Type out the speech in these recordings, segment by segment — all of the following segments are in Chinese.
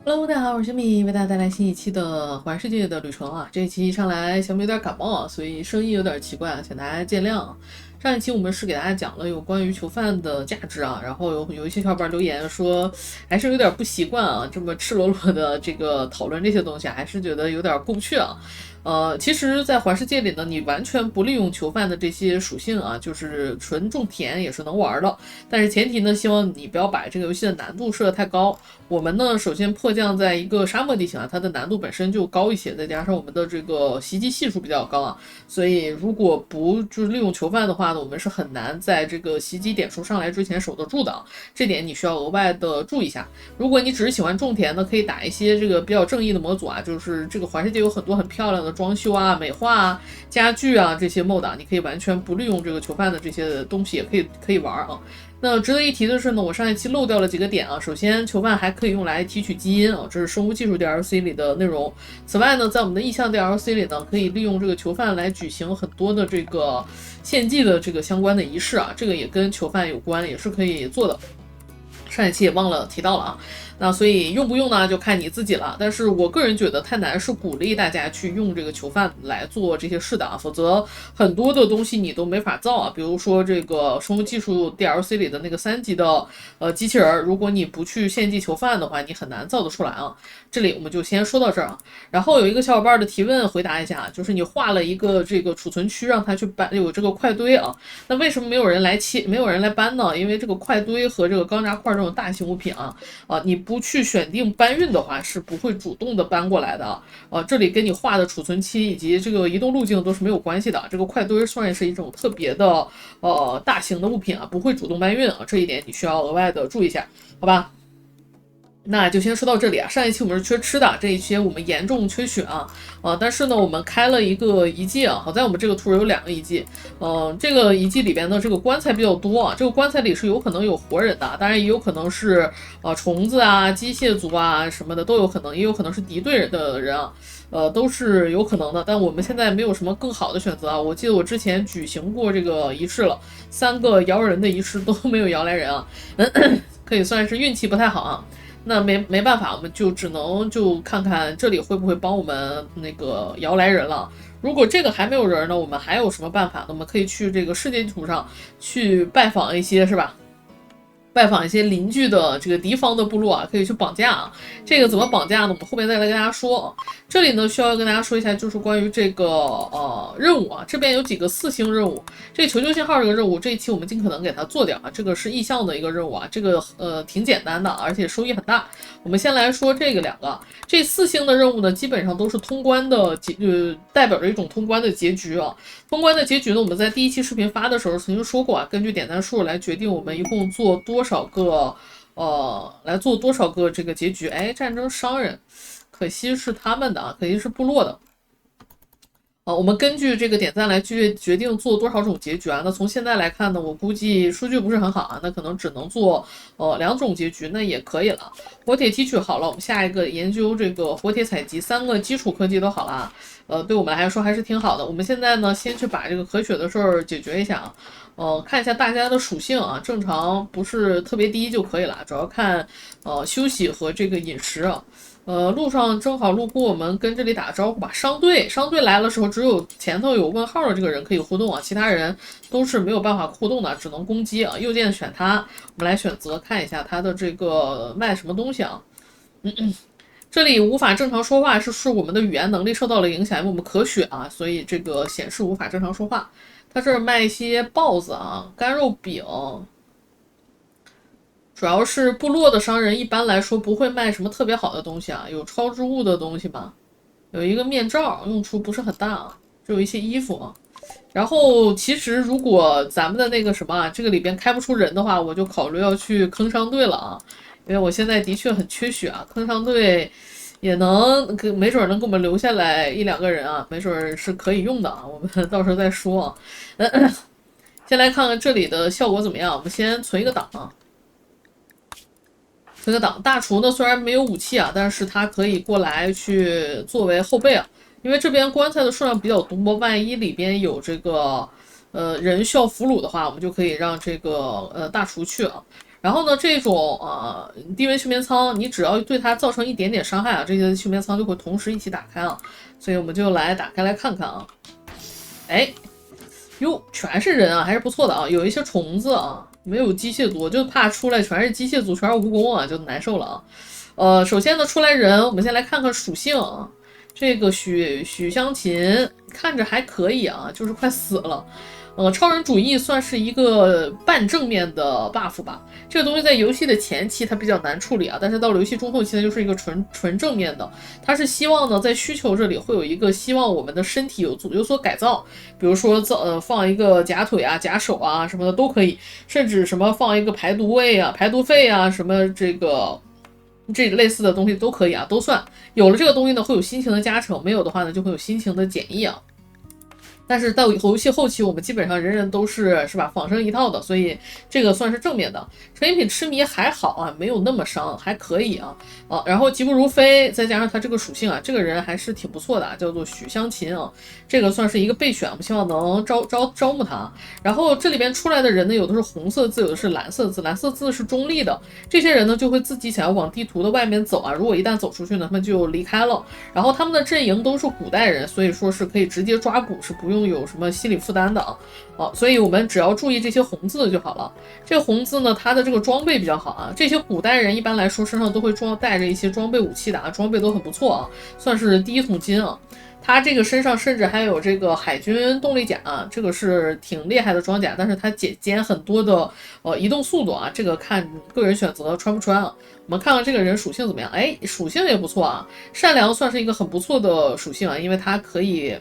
Hello，大家好，我是小米，为大家带来新一期的环世界的旅程啊。这一期一上来，小米有点感冒啊，所以声音有点奇怪啊，请大家见谅。上一期我们是给大家讲了有关于囚犯的价值啊，然后有一些小伙伴留言说，还是有点不习惯啊，这么赤裸裸的这个讨论这些东西，还是觉得有点过不去啊。其实，在环世界里呢，你完全不利用囚犯的这些属性啊，就是纯种田也是能玩的。但是前提呢，希望你不要把这个游戏的难度设得太高。我们呢，首先迫降在一个沙漠地形啊，它的难度本身就高一些，再加上我们的这个袭击系数比较高啊，所以如果不就是利用囚犯的话呢，我们是很难在这个袭击点数上来之前守得住的啊，这点你需要额外的注意一下。如果你只是喜欢种田呢，可以打一些这个比较正义的模组啊，就是这个环世界有很多很漂亮的装修啊、美化啊、家具啊这些 mod 啊，你可以完全不利用这个囚犯的这些东西，也可以玩啊。那值得一提的是呢，我上一期漏掉了几个点啊。首先，囚犯还可以用来提取基因啊，这是生物技术 DLC 里的内容。此外呢，在我们的意象 DLC 里呢，可以利用这个囚犯来举行很多的这个献祭的这个相关的仪式啊，这个也跟囚犯有关，也是可以做的。上一期也忘了提到了啊，那所以用不用呢，就看你自己了。但是我个人觉得太难，是鼓励大家去用这个囚犯来做这些事的啊，否则很多的东西你都没法造啊。比如说这个生物技术 DLC 里的那个3级的机器人，如果你不去献祭囚犯的话，你很难造得出来啊。这里我们就先说到这儿啊。然后有一个小伙伴的提问回答一下，就是你画了一个这个储存区，让他去搬，有这个快堆啊，那为什么没有人来切，没有人来搬呢？因为这个快堆和这个钢渣块这种大型物品啊，你不去选定搬运的话，是不会主动的搬过来的啊。这里跟你画的储存期以及这个移动路径都是没有关系的。这个快堆算是一种特别的大型的物品啊，不会主动搬运啊，这一点你需要额外的注意一下，好吧？那就先说到这里啊。上一期我们是缺吃的，这一期我们严重缺血啊。但是呢，我们开了一个遗迹啊。好在我们这个图有2个遗迹，这个遗迹里边的这个棺材比较多啊。这个棺材里是有可能有活人的，当然也有可能是虫子啊、机械族啊什么的都有可能，也有可能是敌对的人啊。都是有可能的，但我们现在没有什么更好的选择啊。我记得我之前举行过这个仪式了，3个摇人的仪式都没有摇来人啊，可以算是运气不太好啊。那没办法，我们就只能就看看这里会不会帮我们那个摇来人了。如果这个还没有人呢，我们还有什么办法呢？我们可以去这个世界地图上去拜访一些，是吧？拜访一些邻居的这个敌方的部落啊，可以去绑架啊。这个怎么绑架呢？我们后面再来跟大家说。这里呢，需要跟大家说一下，就是关于这个任务啊，这边有几个4星任务。这求救信号这个任务，这一期我们尽可能给它做掉啊。这个是意向的一个任务啊，这个挺简单的，而且收益很大。我们先来说这个2个，这4星的任务呢，基本上都是通关的代表着一种通关的结局啊。通关的结局呢，我们在第1期视频发的时候曾经说过啊，根据点赞数来决定我们一共做多少个，来做多少个这个结局。哎，战争商人，可惜是他们的啊，可惜是部落的。我们根据这个点赞来决定做多少种结局啊？那从现在来看呢，我估计数据不是很好啊，那可能只能做2种结局，那也可以了。活铁提取好了，我们下一个研究这个活铁采集，3个基础科技都好了啊。对我们来说还是挺好的。我们现在呢，先去把这个可血的事儿解决一下啊。看一下大家的属性啊，正常不是特别低就可以了，主要看休息和这个饮食啊。路上正好路过，我们跟这里打个招呼吧。商队来的时候，只有前头有问号的这个人可以互动啊，其他人都是没有办法互动的，只能攻击啊。右键选他，我们来选择看一下他的这个卖什么东西啊。这里无法正常说话是我们的语言能力受到了影响，因为我们咳血啊，所以这个显示无法正常说话。他这儿卖一些豹子啊、干肉饼。主要是部落的商人一般来说不会卖什么特别好的东西啊，有超值物的东西吗？有一个面罩，用处不是很大啊，只有一些衣服啊。然后其实如果咱们的那个什么啊，这个里边开不出人的话，我就考虑要去坑商队了啊，因为我现在的确很缺血啊，坑商队也能没准能给我们留下来1-2个人啊，没准是可以用的啊，我们到时候再说啊。先来看看这里的效果怎么样，我们先存一个档啊。这个党大厨呢，虽然没有武器啊，但是他可以过来去作为后备啊，因为这边棺材的数量比较多，万一里边有这个人需要俘虏的话，我们就可以让这个大厨去啊。然后呢，这种低温休眠舱，你只要对它造成一点点伤害啊，这些休眠舱就会同时一起打开啊。所以我们就来打开来看看啊。哎，哟，全是人啊，还是不错的啊。有一些虫子啊，没有机械族，就怕出来全是机械族，全是蜈蚣啊，就难受了啊。首先呢，出来人，我们先来看看属性啊。这个许香琴看着还可以啊，就是快死了。超人主义算是一个半正面的 buff 吧。这个东西在游戏的前期它比较难处理啊，但是到了游戏中后期呢，就是一个纯正面的。它是希望呢，在需求这里会有一个希望我们的身体有所改造，比如说放一个假腿啊、假手啊什么的都可以，甚至什么放一个排毒胃啊、排毒肺啊什么这类似的东西都可以啊，都算。有了这个东西呢，会有心情的加成；没有的话呢，就会有心情的减益啊。但是到游戏后期，我们基本上人人都是吧仿生一套的，所以这个算是正面的。成瘾品痴迷还好啊，没有那么伤，还可以啊。然后疾步如飞，再加上他这个属性啊，这个人还是挺不错的，叫做许香琴啊，这个算是一个备选，我们希望能招募他。然后这里边出来的人呢，有的是红色字，有的是蓝色字，蓝色字是中立的，这些人呢就会自己想要往地图的外面走啊，如果一旦走出去呢，他们就离开了。然后他们的阵营都是古代人，所以说是可以直接抓捕，是不用有什么心理负担的啊。所以我们只要注意这些红字就好了。这个红字呢，它的这个装备比较好啊。这些古代人一般来说身上都会带着一些装备武器的啊，装备都很不错啊，算是第一桶金啊。他这个身上甚至还有这个海军动力甲啊，这个是挺厉害的装甲，但是它减很多的移动速度啊，这个看个人选择穿不穿啊。我们看看这个人属性怎么样？哎，属性也不错啊，善良算是一个很不错的属性啊，因为它可以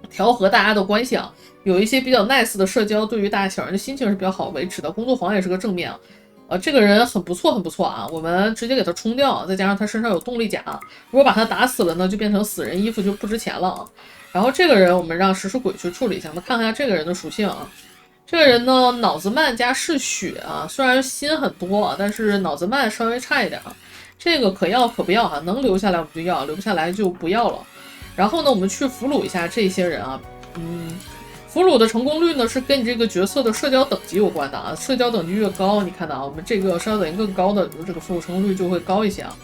调和大家的关系啊，有一些比较 nice 的社交，对于大小人的心情是比较好维持的。工作狂也是个正面啊。这个人很不错啊，我们直接给他冲掉，再加上他身上有动力甲，如果把他打死了呢，就变成死人衣服，就不值钱了啊。然后这个人我们让食尸鬼去处理一下，我们看看这个人的属性啊。这个人呢，脑子慢加嗜血啊，虽然心很多啊，但是脑子慢稍微差一点啊。这个可要可不要啊，能留下来我们就要，留不下来就不要了。然后呢，我们去俘虏一下这些人啊，俘虏的成功率呢是跟你这个角色的社交等级有关的啊，社交等级越高，你看到啊，我们这个社交等级更高的，这个俘虏成功率就会高一些啊。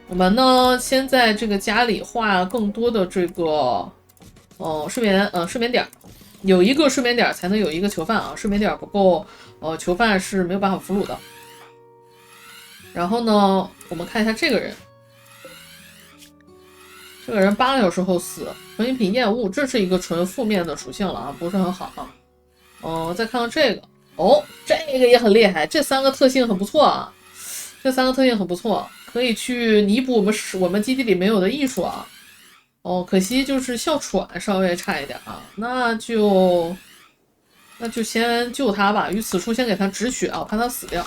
我们呢先在这个家里画更多的这个睡眠点，有一个睡眠点才能有一个囚犯啊，睡眠点不够，囚犯是没有办法俘虏的。然后呢，我们看一下这个人。这个人8个小时后死，成瘾品厌恶，这是一个纯负面的属性了啊，不是很好啊。再看看这个，这个也很厉害，这3个特性很不错啊，这3个特性很不错，可以去弥补我们基地里没有的艺术啊。可惜就是哮喘稍微差一点啊，那就先救他吧，与此处先给他止血啊，怕他死掉。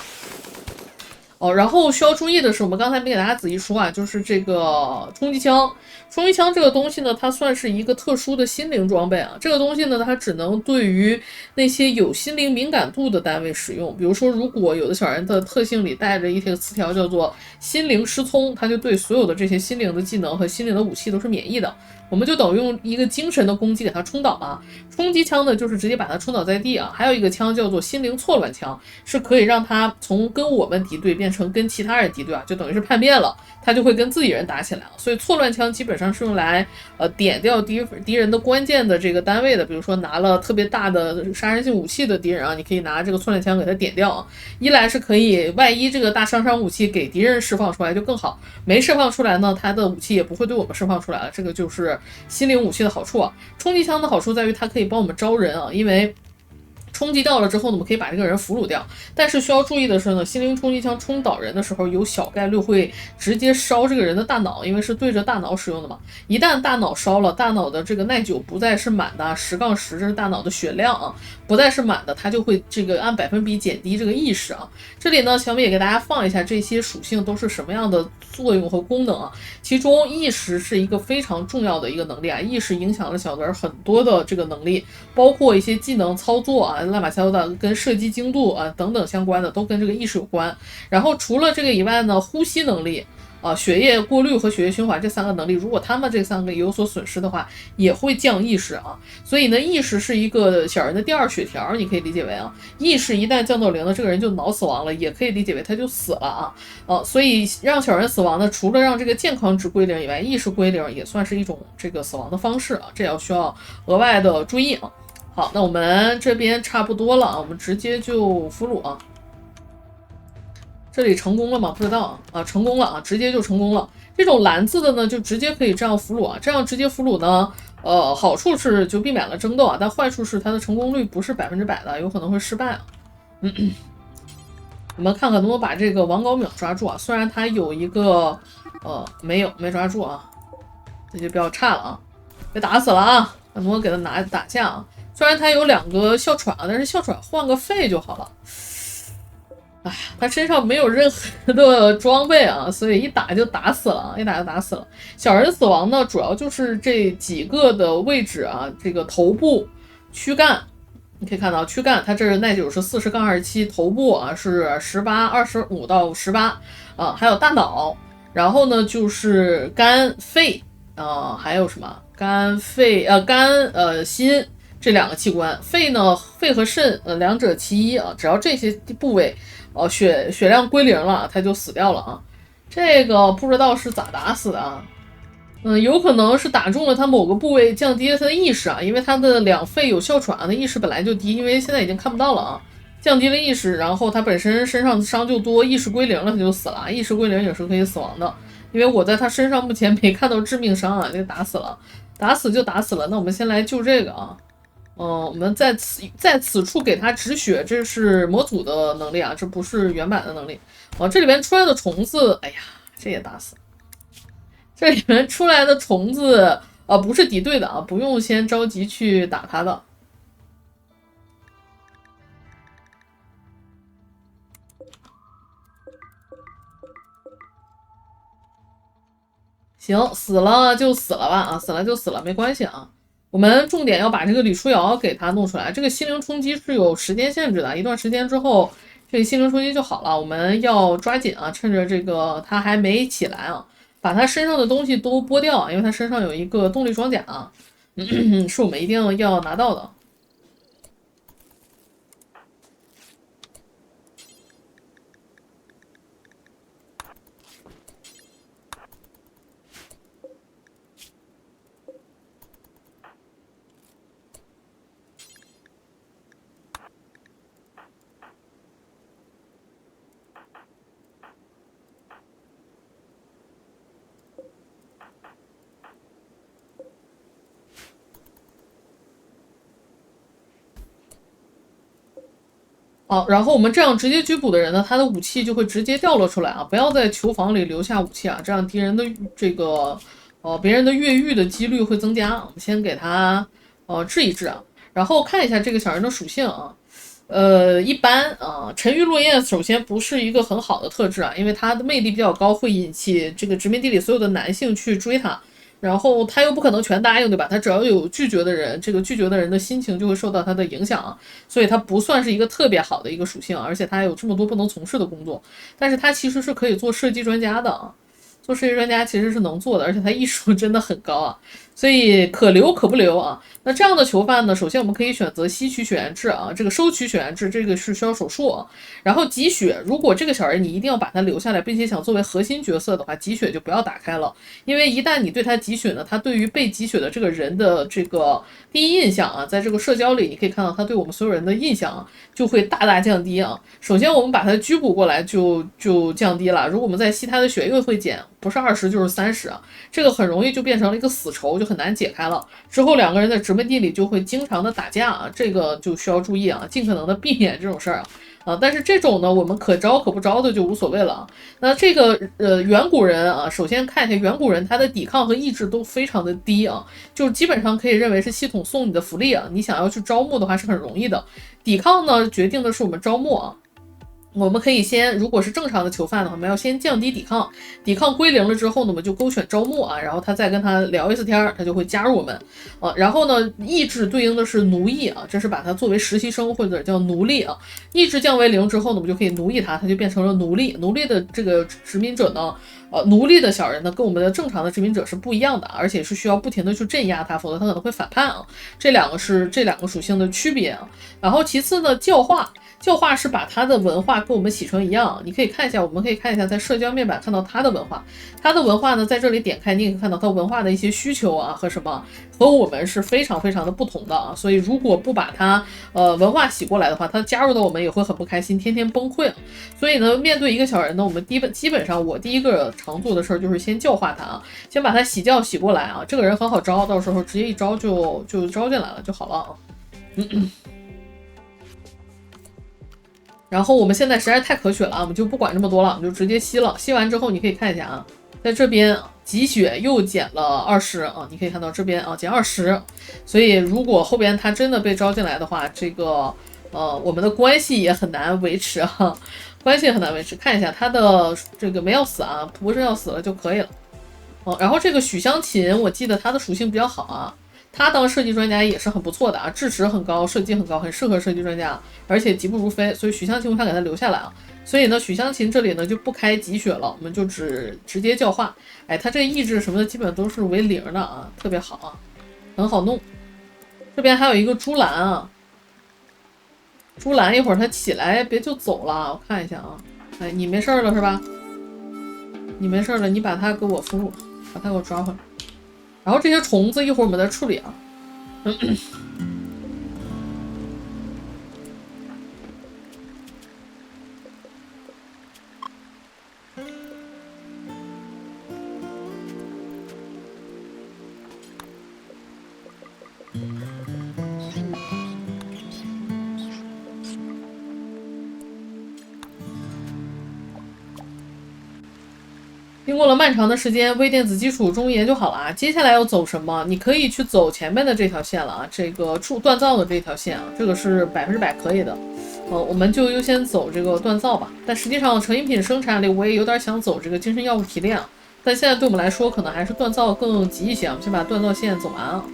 然后需要注意的是，我们刚才没给大家仔细说啊，就是这个冲击枪。冲击枪这个东西呢，它算是一个特殊的心灵装备啊。这个东西呢，它只能对于那些有心灵敏感度的单位使用。比如说，如果有的小人的特性里带着一条词条叫做心灵失聪，它就对所有的这些心灵的技能和心灵的武器都是免疫的。我们就等于用一个精神的攻击给它冲倒啊。冲击枪呢，就是直接把它冲倒在地啊。还有一个枪叫做心灵错乱枪，是可以让它从跟我们敌对变成跟其他人敌对啊，就等于是叛变了，它就会跟自己人打起来了。所以错乱枪基本上是用来点掉敌人的关键的这个单位的，比如说拿了特别大的杀伤性武器的敌人啊，你可以拿这个错乱枪给它点掉啊。一来是可以万一这个大杀伤武器给敌人释放出来就更好，没释放出来呢，它的武器也不会对我们释放出来了，这个就是心灵武器的好处啊。冲击枪的好处在于它可以帮我们招人啊，因为冲击掉了之后呢，我们可以把这个人俘虏掉。但是需要注意的是呢，心灵冲击枪冲倒人的时候，有小概率会直接烧这个人的大脑，因为是对着大脑使用的嘛。一旦大脑烧了，大脑的这个耐久不再是满的，10-10，这是大脑的血量啊，不再是满的，它就会这个按100%减低这个意识啊。这里呢，小米也给大家放一下这些属性都是什么样的作用和功能啊。其中意识是一个非常重要的一个能力啊，意识影响了小人很多的这个能力，包括一些技能操作啊，乱七八糟的，跟射击精度啊等等相关的，都跟这个意识有关。然后除了这个以外呢，呼吸能力。血液过滤和血液循环这3个能力，如果他们这3个有所损失的话，也会降意识啊。所以呢，意识是一个小人的第2血条，你可以理解为啊，意识一旦降到0呢，这个人就脑死亡了，也可以理解为他就死了啊。所以让小人死亡呢，除了让这个健康值归0以外，意识归0也算是一种这个死亡的方式啊，这要需要额外的注意啊。好，那我们这边差不多了啊，我们直接就俘虏啊。这里成功了吗？不知道啊，成功了啊，直接就成功了。这种蓝字的呢，就直接可以这样俘虏啊，这样直接俘虏呢，好处是就避免了争斗啊，但坏处是它的成功率不是100%的，有可能会失败啊。我们看看能不能把这个王高淼抓住啊，虽然他有一个没抓住啊，这就比较差了啊，被打死了啊，能不能给他打架啊？虽然他有2个哮喘啊，但是哮喘换个肺就好了。哎，他身上没有任何的装备啊，所以一打就打死了，小人死亡呢，主要就是这几个的位置啊，这个头部、躯干，你可以看到躯干，它这是耐久是40-27，头部啊是25到18啊，还有大脑，然后呢就是肝、肺还有什么肝、肺心这2个器官，肺呢，肺和肾2者其一啊，只要这些部位。血量归0了，他就死掉了啊！这个不知道是咋打死的啊？有可能是打中了他某个部位，降低了他的意识啊，因为他的2肺有哮喘，他意识本来就低，因为现在已经看不到了啊，降低了意识，然后他本身身上的伤就多，意识归0了，他就死了，意识归0也是可以死亡的，因为我在他身上目前没看到致命伤啊，就打死了，打死就打死了。那我们先来救这个啊。我们在此处给他止血，这是模组的能力啊，这不是原版的能力。这里面出来的虫子，哎呀，这也打死。这里面出来的虫子，不是敌对的啊，不用先着急去打他的。行，死了就死了吧啊，死了就死了，没关系啊。我们重点要把这个李书瑶给它弄出来，这个心灵冲击是有时间限制的，一段时间之后，这个心灵冲击就好了。我们要抓紧啊，趁着这个他还没起来啊，把他身上的东西都剥掉，因为他身上有一个动力装甲啊，是我们一定要拿到的。然后我们这样直接拘捕的人呢，他的武器就会直接掉落出来啊！不要在囚房里留下武器啊，这样敌人的这个别人的越狱的几率会增加。我们先给他治一治啊，然后看一下这个小人的属性啊。一般啊，沉鱼落雁首先不是一个很好的特质啊，因为他的魅力比较高，会引起这个殖民地里所有的男性去追他。然后他又不可能全答应，对吧？他只要有拒绝的人，这个拒绝的人的心情就会受到他的影响，所以他不算是一个特别好的一个属性，而且他还有这么多不能从事的工作，但是他其实是可以做射击专家的啊，做射击专家其实是能做的，而且他艺术真的很高啊，所以可留可不留啊。那这样的囚犯呢，首先我们可以选择吸取血缘质啊，这个收取血缘质，这个是需要手术啊。然后集血，如果这个小人你一定要把他留下来，并且想作为核心角色的话，集血就不要打开了，因为一旦你对他集血呢，他对于被集血的这个人的这个第一印象啊，在这个社交里你可以看到他对我们所有人的印象啊，就会大大降低啊。首先我们把他拘捕过来就降低了，如果我们再吸他的血又会减，不是20就是30啊，这个很容易就变成了一个死仇，就很难解开了。之后2个人在殖民地里就会经常的打架啊，这个就需要注意啊，尽可能的避免这种事儿啊。但是这种呢，我们可招可不招的就无所谓了啊。那这个远古人啊，首先看一下远古人他的抵抗和意志都非常的低啊，就基本上可以认为是系统送你的福利啊，你想要去招募的话是很容易的。抵抗呢决定的是我们招募啊。我们可以先，如果是正常的囚犯的话，我们要先降低抵抗，抵抗归零了之后呢，我们就勾选招募啊，然后他再跟他聊一次天，他就会加入我们然后呢，意志对应的是奴役啊，这是把他作为实习生或者叫奴隶啊，意志降为零之后呢，我们就可以奴役他，他就变成了奴隶。奴隶的这个殖民者呢，奴隶的小人呢，跟我们的正常的殖民者是不一样的，而且是需要不停的去镇压他，否则他可能会反叛啊。这两个是这两个属性的区别啊。然后其次呢，教化。教化是把他的文化跟我们洗成一样，你可以看一下，我们可以看一下在社交面板看到他的文化，他的文化呢，在这里点开，你也可以看到他文化的一些需求啊和什么和我们是非常非常的不同的啊，所以如果不把他文化洗过来的话，他加入到我们也会很不开心，天天崩溃。所以呢，面对一个小人呢，我们基本上我第一个常做的事儿就是先教化他啊，先把他洗教洗过来啊，这个人很好招，到时候直接一招就招进来了就好了啊。然后我们现在实在太可血了，我们就不管这么多了，我们就直接吸了。吸完之后，你可以看一下啊，在这边集血又减了20啊，你可以看到这边啊减20。所以如果后边他真的被招进来的话，这个我们的关系也很难维持啊，关系也很难维持。看一下他的这个没要死啊，不是要死了就可以了。然后这个许香琴，我记得他的属性比较好啊。他当设计专家也是很不错的啊，智齿很高，设计很高，很适合设计专家，而且疾不如飞，所以许香琴我想给他留下来啊。所以呢，许香琴这里呢就不开集血了，我们就直接教化。哎，他这意志什么的基本都是为0的啊，特别好啊，很好弄。这边还有一个朱兰啊，朱兰一会儿他起来别就走了，我看一下啊。哎，你没事了是吧？你没事了，你把他给我俘虏，把他给我抓回来。然后这些虫子一会儿我们再处理啊。经过了漫长的时间，微电子基础终于研究好了啊！接下来要走什么？你可以去走前面的这条线了啊，这个锻造的这条线啊，这个是100%可以的。我们就优先走这个锻造吧。但实际上，成瘾品生产里我也有点想走这个精神药物提炼，但现在对我们来说，可能还是锻造更急一些。我们先把锻造线走完啊。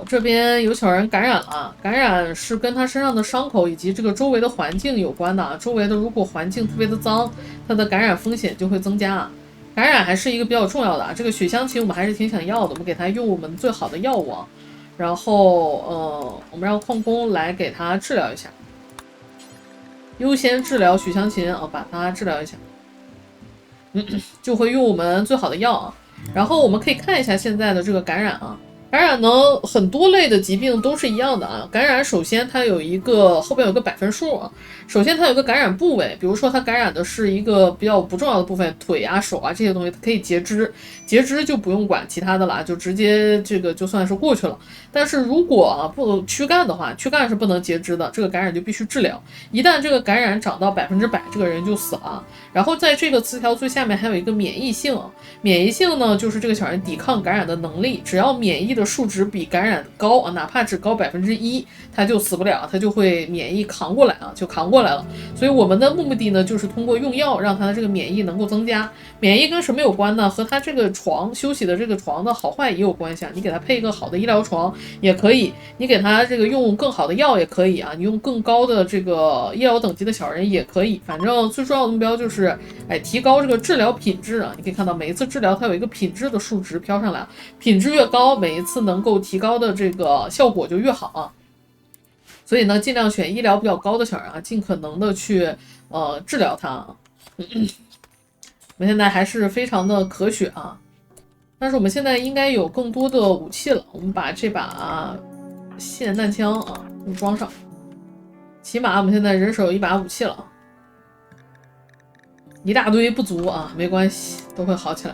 这边有小人感染了，感染是跟他身上的伤口以及这个周围的环境有关的。周围的如果环境特别的脏，他的感染风险就会增加。感染还是一个比较重要的啊。这个血香芹我们还是挺想要的，我们给他用我们最好的药物啊。然后我们让矿工来给他治疗一下，优先治疗血香芹啊，把它治疗一下。就会用我们最好的药啊。然后我们可以看一下现在的这个感染啊。感染呢，很多类的疾病都是一样的啊。感染首先它有一个后边有个百分数啊。首先它有个感染部位，比如说它感染的是一个比较不重要的部分，腿啊、手啊这些东西，它可以截肢，截肢就不用管其他的了，就直接这个就算是过去了。但是如果不躯干的话，躯干是不能截肢的，这个感染就必须治疗。一旦这个感染涨到100%，这个人就死了。然后在这个词条最下面还有一个免疫性，免疫性呢就是这个小人抵抗感染的能力，只要免疫的数值比感染高啊，哪怕只高1%，他就死不了，他就会免疫扛过来啊，就扛过来了。所以我们的目的呢，就是通过用药让他的这个免疫能够增加。免疫跟什么有关呢？和他这个床休息的这个床的好坏也有关系啊。你给他配一个好的医疗床也可以，你给他这个用更好的药也可以啊，你用更高的这个医疗等级的小人也可以。反正最重要的目标就是提高这个治疗品质啊。你可以看到每一次治疗它有一个品质的数值飘上来，品质越高，每一次能够提高的这个效果就越好啊。所以呢，尽量选医疗比较高的小人啊，尽可能的去治疗它。我们现在还是非常的咳血啊，但是我们现在应该有更多的武器了。我们把这把霰弹枪啊装上。起码我们现在人手有一把武器了，一大堆不足啊，没关系，都会好起来。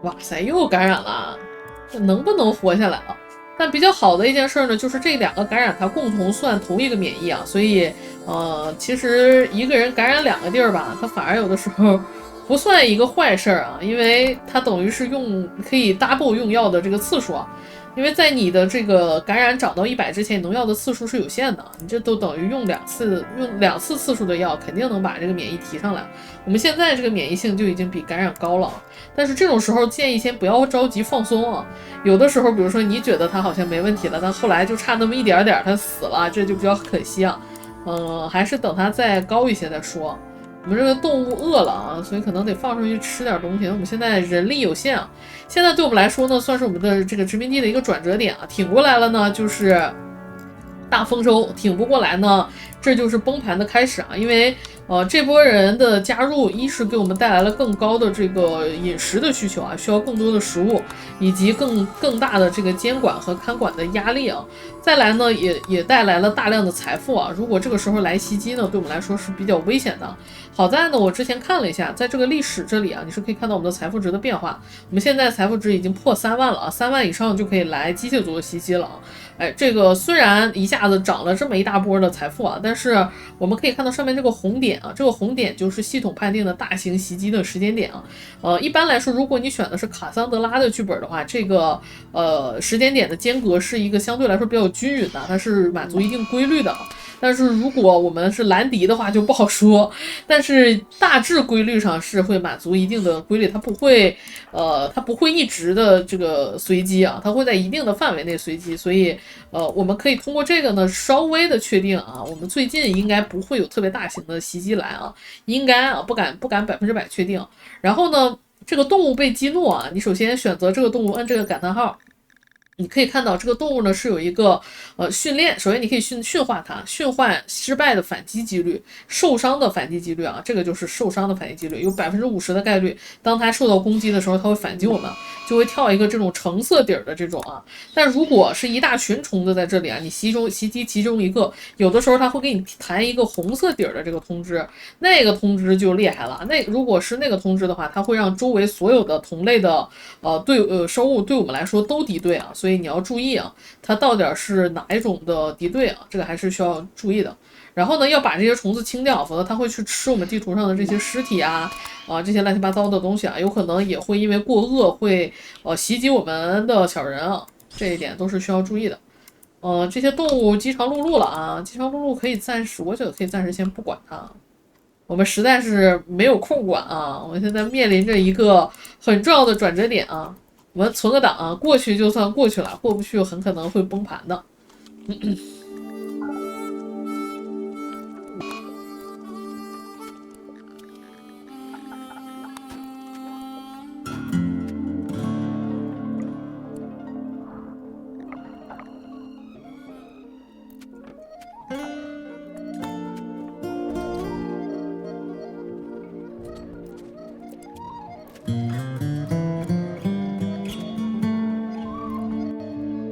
哇塞，又感染了，这能不能活下来了？但比较好的一件事呢，就是这2个感染它共同算同一个免疫啊，所以其实一个人感染2个地儿吧，它反而有的时候不算一个坏事啊，因为它等于是可以 double 用药的这个次数啊。因为在你的这个感染涨到100之前，你能药的次数是有限的，你这都等于用2次次数的药，肯定能把这个免疫提上来。我们现在这个免疫性就已经比感染高了，但是这种时候建议先不要着急放松啊。有的时候，比如说你觉得他好像没问题了，但后来就差那么一点点，他死了，这就比较可惜啊。还是等他再高一些再说。我们这个动物饿了啊，所以可能得放出去吃点东西。我们现在人力有限啊，现在对我们来说呢，算是我们的这个殖民地的一个转折点啊。挺过来了呢，就是大丰收；挺不过来呢，这就是崩盘的开始啊。因为这波人的加入，一是给我们带来了更高的这个饮食的需求啊，需要更多的食物，以及更大的这个监管和看管的压力啊。再来呢，也带来了大量的财富啊。如果这个时候来袭击呢，对我们来说是比较危险的。好在呢，我之前看了一下，在这个历史这里啊，你是可以看到我们的财富值的变化。我们现在财富值已经破3万了啊，3万以上就可以来机械族的袭击了啊。哎，这个虽然一下子涨了这么一大波的财富啊，但是我们可以看到上面这个红点啊，这个红点就是系统判定的大型袭击的时间点啊。一般来说，如果你选的是卡桑德拉的剧本的话，这个时间点的间隔是一个相对来说比较均匀的，它是满足一定规律的。但是如果我们是兰迪的话就不好说，但是大致规律上是会满足一定的规律，它不会一直的这个随机啊，它会在一定的范围内随机，所以我们可以通过这个呢稍微的确定啊，我们最近应该不会有特别大型的袭击来啊，应该啊不敢100%确定。然后呢，这个动物被激怒啊，你首先选择这个动物，摁这个感叹号。你可以看到这个动物呢是有一个训练，首先你可以驯化它，驯化失败的反击几率，受伤的反击几率啊，这个就是受伤的反击几率，有50%的概率，当它受到攻击的时候，它会反击我们，就会跳一个这种橙色底儿的这种啊。但如果是一大群虫子在这里啊，你袭击其中一个，有的时候它会给你弹一个红色底儿的这个通知，那个通知就厉害了。如果是那个通知的话，它会让周围所有的同类的生物对我们来说都敌对啊，所以你要注意啊，它到底是哪一种的敌对啊，这个还是需要注意的。然后呢，要把这些虫子清掉，否则它会去吃我们地图上的这些尸体啊，这些乱七八糟的东西啊，有可能也会因为过饿会袭击我们的小人啊，这一点都是需要注意的。这些动物饥肠辘辘了啊，饥肠辘辘可以暂时，我觉得可以暂时先不管它。我们实在是没有空管啊，我们现在面临着一个很重要的转折点啊。我们存个档啊，过去就算过去了，过不去很可能会崩盘的。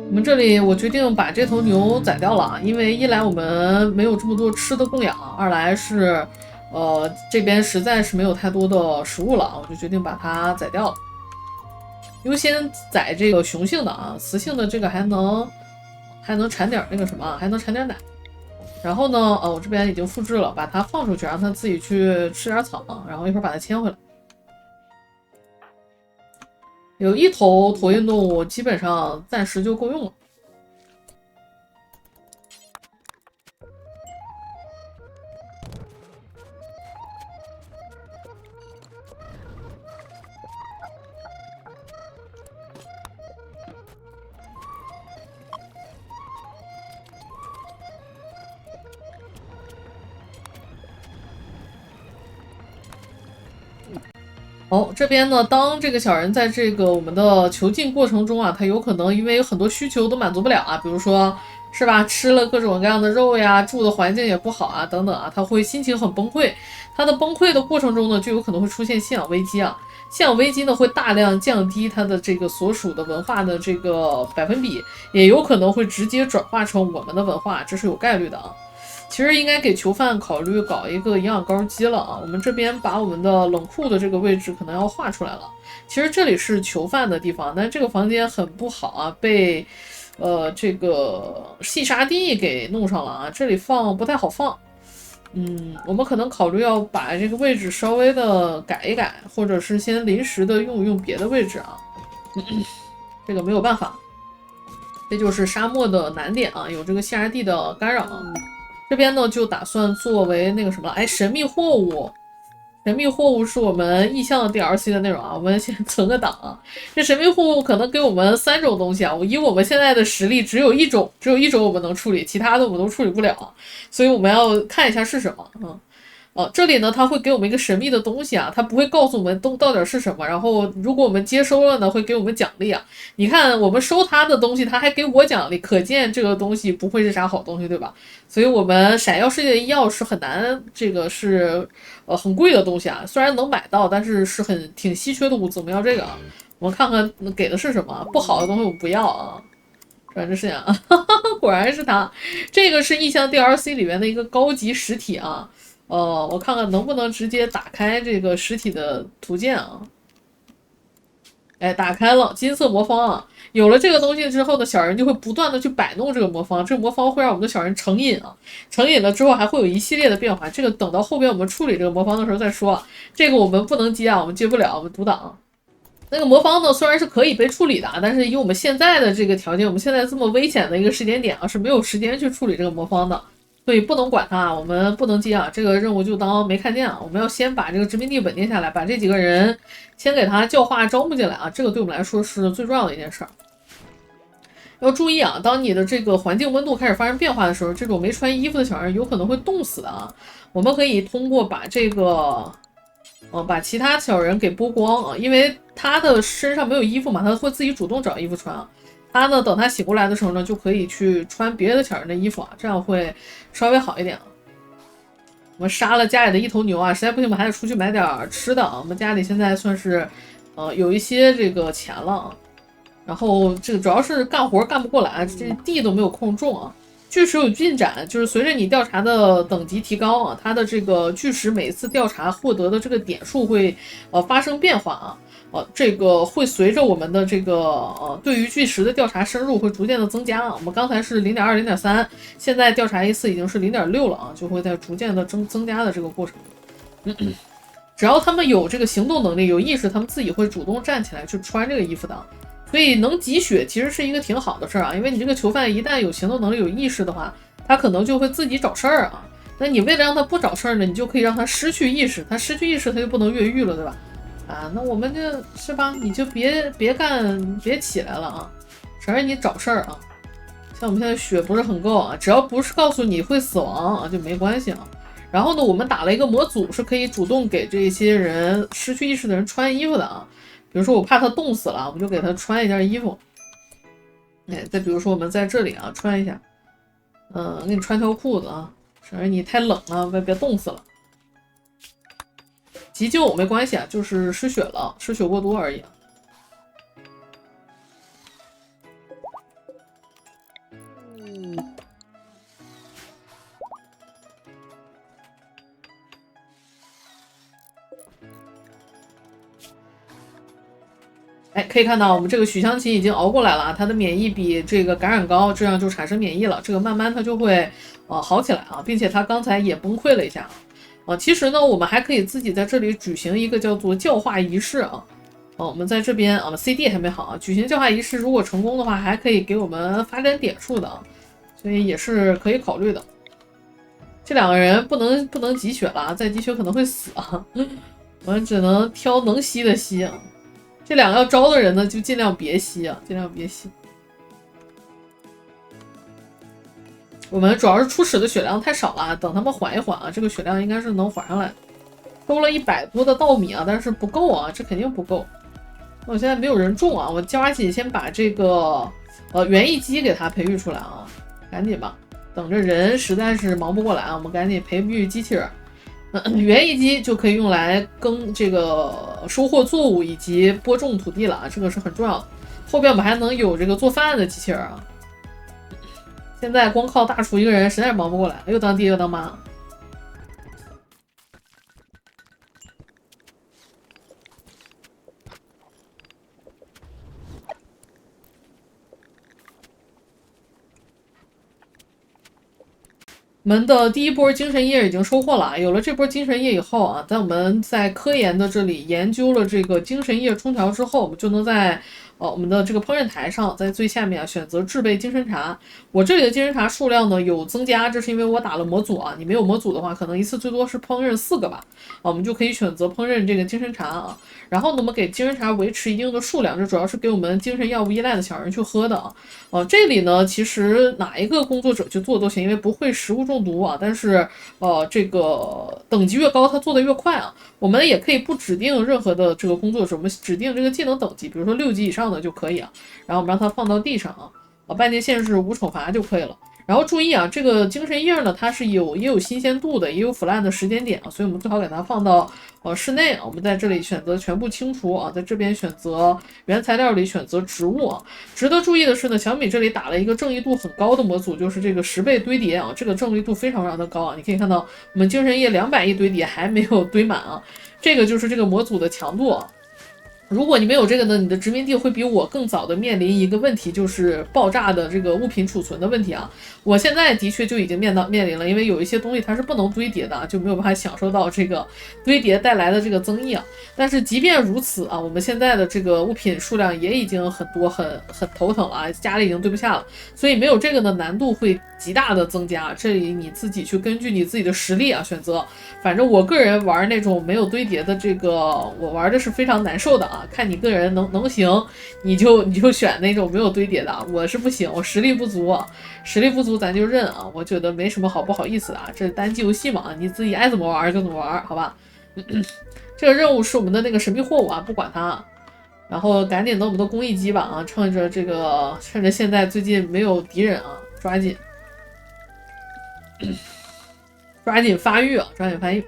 我们这里我决定把这头牛宰掉了啊，因为一来我们没有这么多吃的供养，二来是这边实在是没有太多的食物了，我就决定把它宰掉了。优先宰这个雄性的啊，雌性的这个还能产点那个什么，还能产点奶。然后呢，我这边已经复制了，把它放出去，让它自己去吃点草，然后一会儿把它牵回来。有一头驼运动物，基本上暂时就够用了。这边呢，当这个小人在这个我们的囚禁过程中啊，他有可能因为有很多需求都满足不了啊，比如说是吧？吃了各种各样的肉呀，住的环境也不好啊，等等啊，他会心情很崩溃。他的崩溃的过程中呢，就有可能会出现信仰危机啊。信仰危机呢，会大量降低他的这个所属的文化的这个百分比，也有可能会直接转化成我们的文化，这是有概率的啊。其实应该给囚犯考虑搞一个营养膏机了啊。我们这边把我们的冷库的这个位置可能要画出来了。其实这里是囚犯的地方，但这个房间很不好啊，被这个细沙地给弄上了啊，这里放不太好放。我们可能考虑要把这个位置稍微的改一改，或者是先临时的用一用别的位置啊。这个没有办法，这就是沙漠的难点啊，有这个细沙地的干扰啊。这边呢就打算作为那个什么，哎，神秘货物。神秘货物是我们意向 DLC 的内容啊，我们先存个档啊。这神秘货物可能给我们3种东西啊，以我们现在的实力只有一种我们能处理，其他的我们都处理不了，所以我们要看一下是什么。这里呢，它会给我们一个神秘的东西啊，它不会告诉我们到底是什么。然后，如果我们接收了呢，会给我们奖励啊。你看，我们收它的东西，它还给我奖励，可见这个东西不会是啥好东西，对吧？所以，我们闪耀世界的医药是很难，这个是很贵的东西啊。虽然能买到，但是是挺稀缺的物资。我们要这个啊，我们看看给的是什么。不好的东西我不要啊。转这是啊，果然是它。这个是异象 DLC 里面的一个高级实体啊。我看看能不能直接打开这个实体的图鉴啊。哎，打开了金色魔方啊！有了这个东西之后呢，小人就会不断的去摆弄这个魔方，这个魔方会让我们的小人成瘾啊。成瘾了之后还会有一系列的变化，这个等到后边我们处理这个魔方的时候再说啊。这个我们不能接啊，我们接不了，我们读档。那个魔方呢，虽然是可以被处理的，但是以我们现在的这个条件，我们现在这么危险的一个时间点啊，是没有时间去处理这个魔方的。所以不能管它，我们不能接啊，这个任务就当没看见啊。我们要先把这个殖民地稳定下来，把这几个人先给他教化招募进来啊，这个对我们来说是最重要的一件事儿。要注意啊，当你的这个环境温度开始发生变化的时候，这种没穿衣服的小人有可能会冻死的啊。我们可以通过把这个，把其他小人给剥光啊，因为他的身上没有衣服嘛，他会自己主动找衣服穿啊。他呢，等他醒过来的时候呢，就可以去穿别的小人的衣服啊，这样会稍微好一点啊。我们杀了家里的一头牛啊，实在不行我们还得出去买点吃的啊。我们家里现在算是，有一些这个钱了啊。然后这个主要是干活干不过来，这地都没有空种啊。巨石有进展，就是随着你调查的等级提高啊，它的这个巨石每次调查获得的这个点数会发生变化啊。这个会随着我们的这个对于巨石的调查深入会逐渐的增加啊。我们刚才是0.2、0.3，现在调查一次已经是0.6了啊，就会在逐渐的增加的这个过程。只要他们有这个行动能力、有意识，他们自己会主动站起来去穿这个衣服的。所以能集血其实是一个挺好的事儿啊，因为你这个囚犯一旦有行动能力、有意识的话，他可能就会自己找事儿啊。那你为了让他不找事儿呢，你就可以让他失去意识，他失去意识他就不能越狱了，对吧？啊，那我们就是吧，你就别起来了啊，省着你找事儿啊。像我们现在血不是很够啊，只要不是告诉你会死亡啊，就没关系啊。然后呢，我们打了一个模组，是可以主动给这些人失去意识的人穿衣服的啊。比如说我怕他冻死了，我们就给他穿一件衣服。哎，再比如说我们在这里啊穿一下，给你穿条裤子啊，省着你太冷了，别冻死了。急救没关系啊，就是失血了，失血过多而已。哎，可以看到我们这个许香琴已经熬过来了，它的免疫比这个感染高，这样就产生免疫了，这个慢慢它就会好起来啊，并且它刚才也崩溃了一下。其实呢，我们还可以自己在这里举行一个叫做教化仪式啊。我们在这边啊 ，CD 还没好啊。举行教化仪式，如果成功的话，还可以给我们发展点数的啊，所以也是可以考虑的。这2个人不能集血了，再集血可能会死啊。我们只能挑能吸的吸啊。这2个要招的人呢，就尽量别吸啊，尽量别吸。我们主要是初始的血量太少了，等他们缓一缓啊，这个血量应该是能缓上来。收了100多的稻米啊，但是不够啊，这肯定不够。我现在没有人种啊，我抓紧先把这个园艺机给它培育出来啊。赶紧吧，等着人实在是忙不过来啊，我们赶紧培育机器人。园艺机就可以用来这个收获作物以及播种土地了啊，这个是很重要的。后边我们还能有这个做饭的机器人啊。现在光靠大厨一个人实在是忙不过来，又当爹又当妈。我们的第一波精神液已经收获了，有了这波精神液以后啊，在我们在科研的这里研究了这个精神液冲调之后，我们就能在我们的这个烹饪台上，在最下面选择制备精神茶。我这里的精神茶数量呢有增加，这是因为我打了模组啊。你没有模组的话，可能一次最多是烹饪4个吧。我们就可以选择烹饪这个精神茶啊。然后呢，我们给精神茶维持一定的数量，这主要是给我们精神药物依赖的小人去喝的啊。这里呢，其实哪一个工作者去做都行，因为不会食物中毒啊。但是这个等级越高，它做的越快啊。我们也可以不指定任何的这个工作者，我们指定这个技能等级，比如说6级以上的就可以啊。然后我们让它放到地上啊，半截线是无惩罚就可以了。然后注意啊，这个精神液呢，它是也有新鲜度的，也有腐烂的时间点啊，所以我们最好给它放到室内啊。我们在这里选择全部清除啊，在这边选择原材料里选择植物啊。值得注意的是呢，小米这里打了一个正义度很高的模组，就是这个10倍堆叠啊，这个正义度非常非常的高啊。你可以看到我们精神液200亿堆叠还没有堆满啊，这个就是这个模组的强度啊。如果你没有这个呢，你的殖民地会比我更早的面临一个问题，就是爆炸的这个物品储存的问题啊。我现在的确就已经面临了，因为有一些东西它是不能堆叠的，就没有办法享受到这个堆叠带来的这个增益啊。但是即便如此啊，我们现在的这个物品数量也已经很多，很头疼了啊，家里已经堆不下了，所以没有这个的难度会极大的增加。这里你自己去根据你自己的实力啊选择。反正我个人玩那种没有堆叠的这个，我玩的是非常难受的啊。看你个人能行，你就选那种没有堆叠的。我是不行，我实力不足啊，实力不足咱就认啊。我觉得没什么好不好意思的啊，这单机游戏嘛，你自己爱怎么玩就怎么玩，好吧？这个任务是我们的那个神秘货物啊，不管它。然后赶紧等我们的工艺机吧啊，趁着现在最近没有敌人啊，抓紧发育啊，抓紧发育。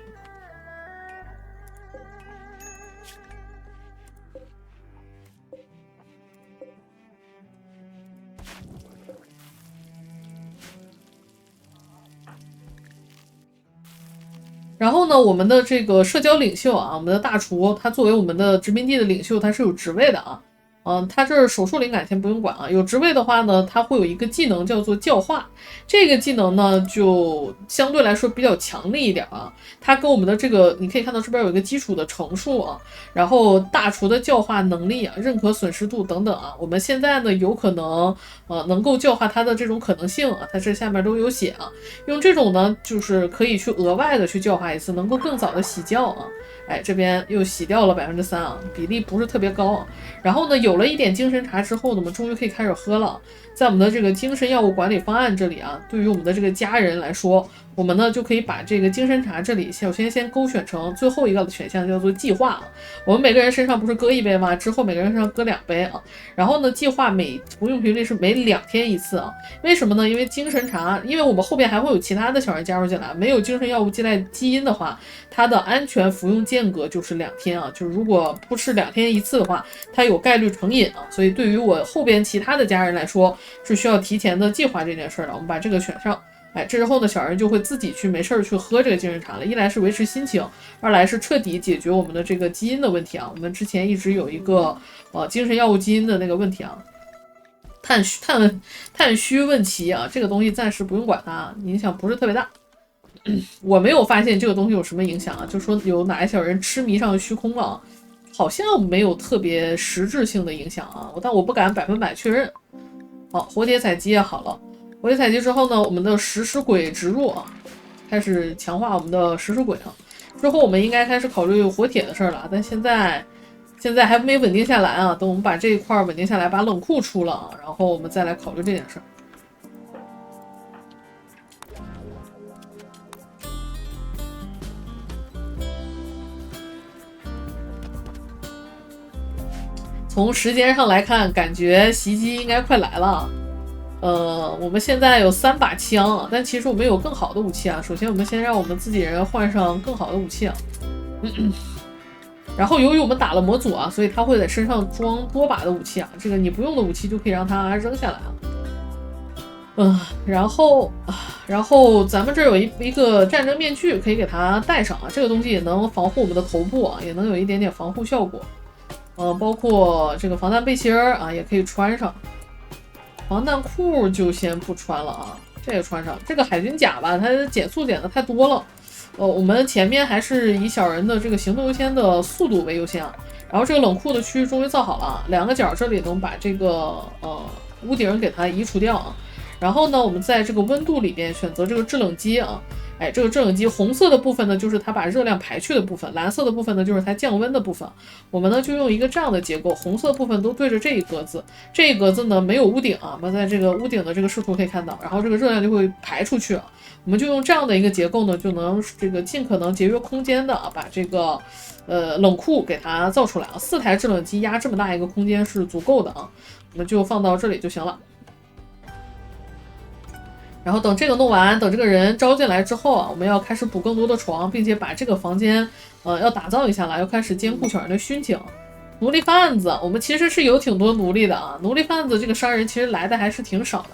然后呢，我们的这个社交领袖啊，我们的大厨，他作为我们的殖民地的领袖，他是有职位的啊。他这儿手术灵感先不用管啊。有职位的话呢，他会有一个技能叫做教化，这个技能呢就相对来说比较强力一点啊。它跟我们的这个，你可以看到这边有一个基础的乘数啊，然后大厨的教化能力啊、认可损失度等等啊。我们现在呢有可能能够教化它的这种可能性啊，它这下面都有写啊。用这种呢，就是可以去额外的去教化一次，能够更早的洗教啊。哎，这边又洗掉了3%啊，比例不是特别高啊。然后呢，有了一点精神茶之后呢，我们终于可以开始喝了。在我们的这个精神药物管理方案这里啊，对于我们的这个家人来说，我们呢就可以把这个精神茶这里首先勾选成最后一个选项，叫做计划啊。我们每个人身上不是搁1杯吗？之后每个人身上搁2杯啊。然后呢，计划每服用频率是每2天1次啊。为什么呢？因为精神茶，因为我们后边还会有其他的小人加入进来，没有精神药物依赖基因的话，它的安全服用间隔就是2天啊。就是如果不是2天1次的话，它有概率成瘾啊。所以对于我后边其他的家人来说，是需要提前的计划这件事的。我们把这个选上。哎，这之后呢，小人就会自己去没事去喝这个精神茶了。一来是维持心情，二来是彻底解决我们的这个基因的问题啊。我们之前一直有一个精神药物基因的那个问题啊，碳虚问题啊，这个东西暂时不用管它，影响不是特别大。我没有发现这个东西有什么影响啊，就说有哪一小人痴迷上虚空了，好像没有特别实质性的影响啊，但我不敢100%确认。好，活铁采集也好了。活铁采集之后呢，我们的食尸鬼植入啊，开始强化我们的食尸鬼啊。之后我们应该开始考虑活铁的事了，但现在还没稳定下来啊。等我们把这一块稳定下来，把冷库出了，然后我们再来考虑这件事。从时间上来看，感觉袭击应该快来了。我们现在有3把枪啊，但其实我们有更好的武器啊。首先，我们先让我们自己人换上更好的武器啊。然后由于我们打了模组啊，所以他会在身上装多把的武器啊。这个你不用的武器就可以让他扔下来啊。然后咱们这儿有一个战争面具可以给他戴上啊，这个东西也能防护我们的头部啊，也能有一点点防护效果。包括这个防弹背心儿啊，也可以穿上。防弹裤就先不穿了啊，这个穿上。这个海军甲吧，它减速减的太多了。我们前面还是以小人的这个行动优先的速度为优先啊。然后这个冷库的区域终于造好了，2个角这里能把这个屋顶给它移除掉啊。然后呢，我们在这个温度里边选择这个制冷机啊。这个制冷机红色的部分呢，就是它把热量排去的部分；蓝色的部分呢，就是它降温的部分。我们呢就用一个这样的结构，红色部分都对着这一格子，这一格子呢没有屋顶啊，我们在这个屋顶的这个视图可以看到，然后这个热量就会排出去啊。我们就用这样的一个结构呢，就能这个尽可能节约空间的把这个冷库给它造出来啊。4台制冷机压这么大一个空间是足够的啊，我们就放到这里就行了。然后等这个弄完，等这个人招进来之后啊，我们要开始补更多的床，并且把这个房间要打造一下了，要开始兼顾小人的殉情。奴隶贩子，我们其实是有挺多奴隶的啊，奴隶贩子这个商人其实来的还是挺少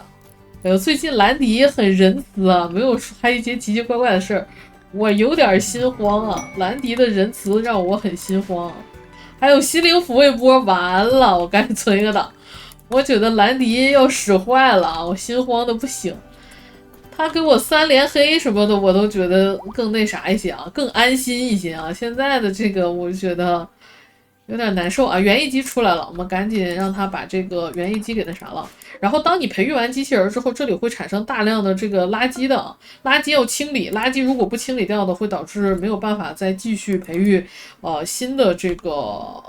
的。最近兰迪很仁慈啊，没有还有一些奇奇怪怪的事儿，我有点心慌啊。兰迪的仁慈让我很心慌啊。还有心灵抚慰波，完了，我赶紧存一个档。我觉得兰迪要使坏了啊，我心慌的不行。他给我3连黑什么的，我都觉得更那啥一些啊，更安心一些啊。现在的这个我就觉得有点难受啊。园艺机出来了，我们赶紧让他把这个园艺机给那啥了。然后当你培育完机器人之后，这里会产生大量的这个垃圾的，垃圾要清理，垃圾如果不清理掉的，会导致没有办法再继续培育新的这个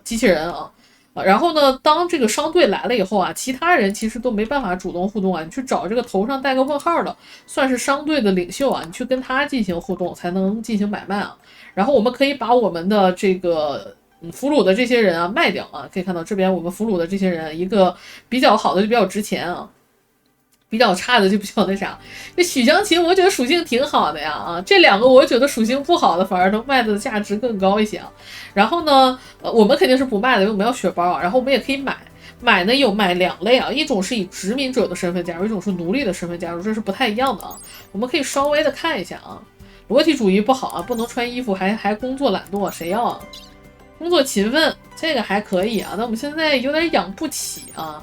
机器人啊。然后呢，当这个商队来了以后啊，其他人其实都没办法主动互动啊，你去找这个头上带个问号的，算是商队的领袖啊，你去跟他进行互动才能进行买卖啊。然后我们可以把我们的这个俘虏的这些人啊卖掉啊，可以看到这边我们俘虏的这些人，一个比较好的就比较值钱啊，比较差的就比较那啥。这许湘琴我觉得属性挺好的呀啊，这2个我觉得属性不好的反而能卖的价值更高一些啊。然后呢，我们肯定是不卖的，因为我们要血包啊。然后我们也可以买呢，有买2类啊，一种是以殖民者的身份加入，一种是奴隶的身份加入，这是不太一样的啊。我们可以稍微的看一下啊。裸体主义不好啊，不能穿衣服，还工作懒惰，谁要啊？工作勤奋，这个还可以啊。那我们现在有点养不起啊。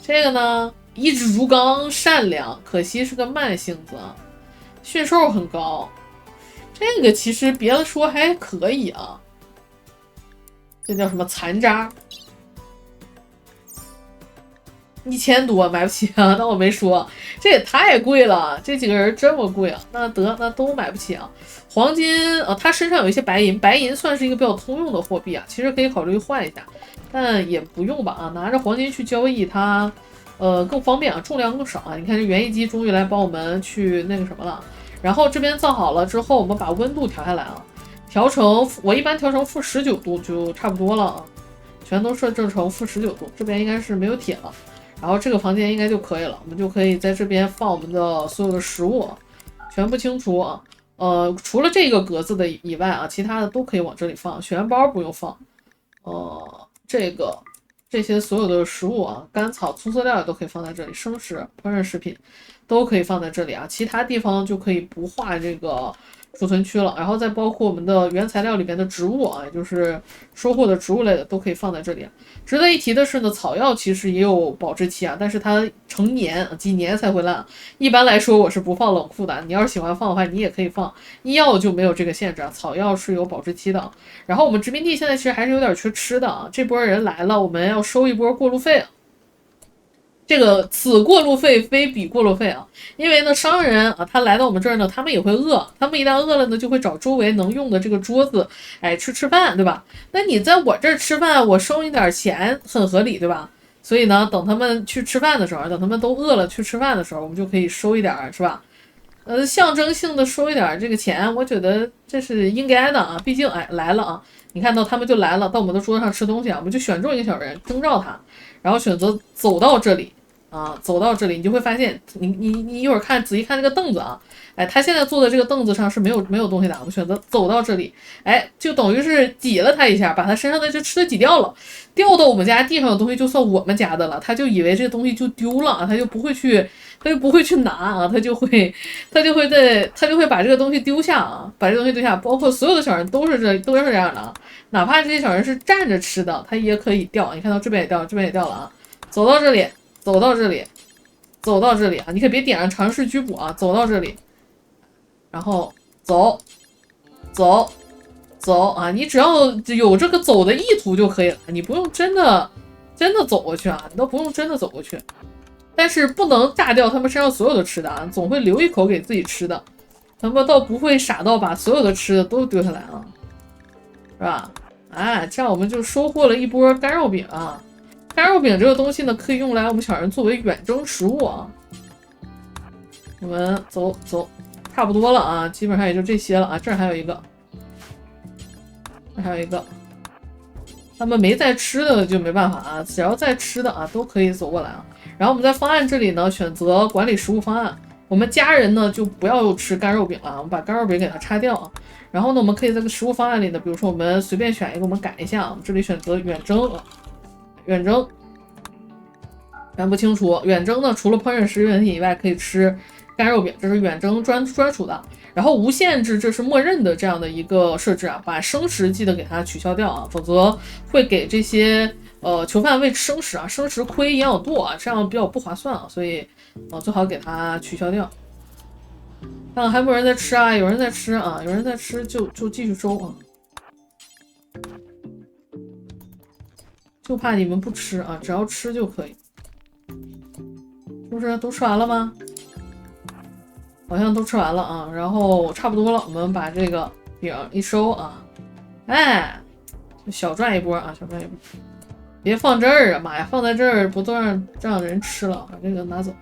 这个呢，意志如钢，善良，可惜是个慢性子啊。驯兽很高，这个其实别的说还可以啊。这叫什么残渣？1000多买不起啊！那我没说，这也太贵了，这几个人这么贵啊？那都买不起啊！黄金啊，他身上有一些白银，白银算是一个比较通用的货币啊，其实可以考虑换一下，但也不用吧啊，拿着黄金去交易它，更方便啊，重量更少啊。你看这园艺机终于来帮我们去那个什么了，然后这边造好了之后，我们把温度调下来啊。调成我一般调成-19度就差不多了啊，全都设置成-19度，这边应该是没有铁了，然后这个房间应该就可以了，我们就可以在这边放我们的所有的食物，全部清除啊。除了这个格子的以外啊，其他的都可以往这里放，血源包不用放，这些所有的食物啊，干草、粗饲料也都可以放在这里，生食、烹饪食品都可以放在这里啊，其他地方就可以不画这个储存区了，然后再包括我们的原材料里面的植物啊，也就是收获的植物类的都可以放在这里。值得一提的是呢，草药其实也有保质期啊，但是它成年几年才会烂。一般来说我是不放冷库的，你要是喜欢放的话，你也可以放。医药就没有这个限制啊，草药是有保质期的。然后我们殖民地现在其实还是有点缺吃的啊，这波人来了，我们要收一波过路费啊。这个此过路费非彼过路费啊，因为呢商人啊，他来到我们这儿呢，他们也会饿，他们一旦饿了呢，就会找周围能用的这个桌子，吃饭，对吧？那你在我这儿吃饭，我收你点钱很合理，对吧？所以呢，等他们去吃饭的时候，等他们都饿了去吃饭的时候，我们就可以收一点，是吧？象征性的收一点这个钱，我觉得这是应该的啊，毕竟来了啊，你看到他们就来了，到我们的桌子上吃东西啊，我们就选中一个小人征召他，然后选择走到这里。啊，走到这里，你就会发现，你一会儿仔细看这个凳子啊，哎，他现在坐的这个凳子上是没有东西的，我们选择走到这里，哎，就等于是挤了他一下，把他身上的这吃的挤掉了，掉到我们家地上的东西就算我们家的了，他就以为这东西就丢了，他就不会去拿啊，他就会把这个东西丢下啊，把这个东西丢下，包括所有的小人都是这样的啊，哪怕这些小人是站着吃的，他也可以掉，你看到这边也掉了，这边也掉了啊，走到这里。走到这里，走到这里啊！你可别点上尝试拘捕啊！走到这里，然后走啊！你只要有这个走的意图就可以了，你不用真的走过去啊！你都不用真的走过去，但是不能炸掉他们身上所有的吃的啊！总会留一口给自己吃的，他们倒不会傻到把所有的吃的都丢下来啊，是吧？哎，这样我们就收获了一波干肉饼啊！干肉饼这个东西呢，可以用来我们小人作为远征食物啊。我们走，差不多了啊，基本上也就这些了啊。这儿还有一个，他们没在吃的就没办法啊，只要在吃的啊，都可以走过来啊。然后我们在方案这里呢，选择管理食物方案。我们家人呢就不要吃干肉饼了，我们把干肉饼给它拆掉啊。然后呢，我们可以在这个食物方案里呢，比如说我们随便选一个，我们改一下啊。这里选择远征啊。远征，看不清楚。远征呢，除了烹饪时问题以外，可以吃干肉饼，这是远征专属的。然后无限制，这是默认的这样的一个设置啊，把生食记得给它取消掉啊，否则会给这些囚犯喂生食啊，生食亏营养度啊，这样比较不划算啊，所以最好给它取消掉。看看还有没有人在吃啊？有人在吃啊，有人在吃就继续收啊。就怕你们不吃啊，只要吃就可以，是不是都吃完了吗？好像都吃完了啊，然后差不多了，我们把这个饼一收啊，哎，小赚一波啊，小赚一波，别放这儿啊，妈呀，放在这儿不都让人吃了，把这个拿走。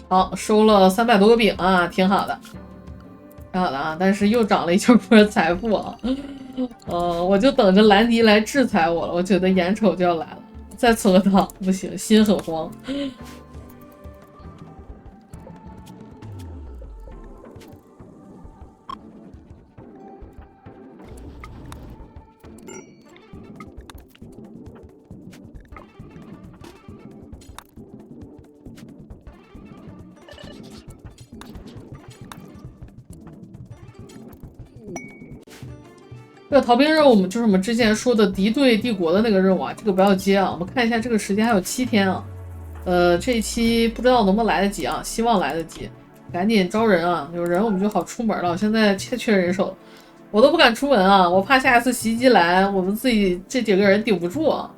好，收了300多个饼啊，挺好的，挺好的啊，但是又涨了一小波财富啊。我就等着兰迪来制裁我了，我觉得眼瞅就要来了，再存个档不行，心很慌。这个逃兵任务，就是我们之前说的敌对帝国的那个任务啊，这个不要接啊。我们看一下这个时间还有7天啊，这一期不知道能不能来得及啊，希望来得及，赶紧招人啊，有人我们就好出门了。我现在缺人手，我都不敢出门啊，我怕下一次袭击来，我们自己这几个人顶不住啊。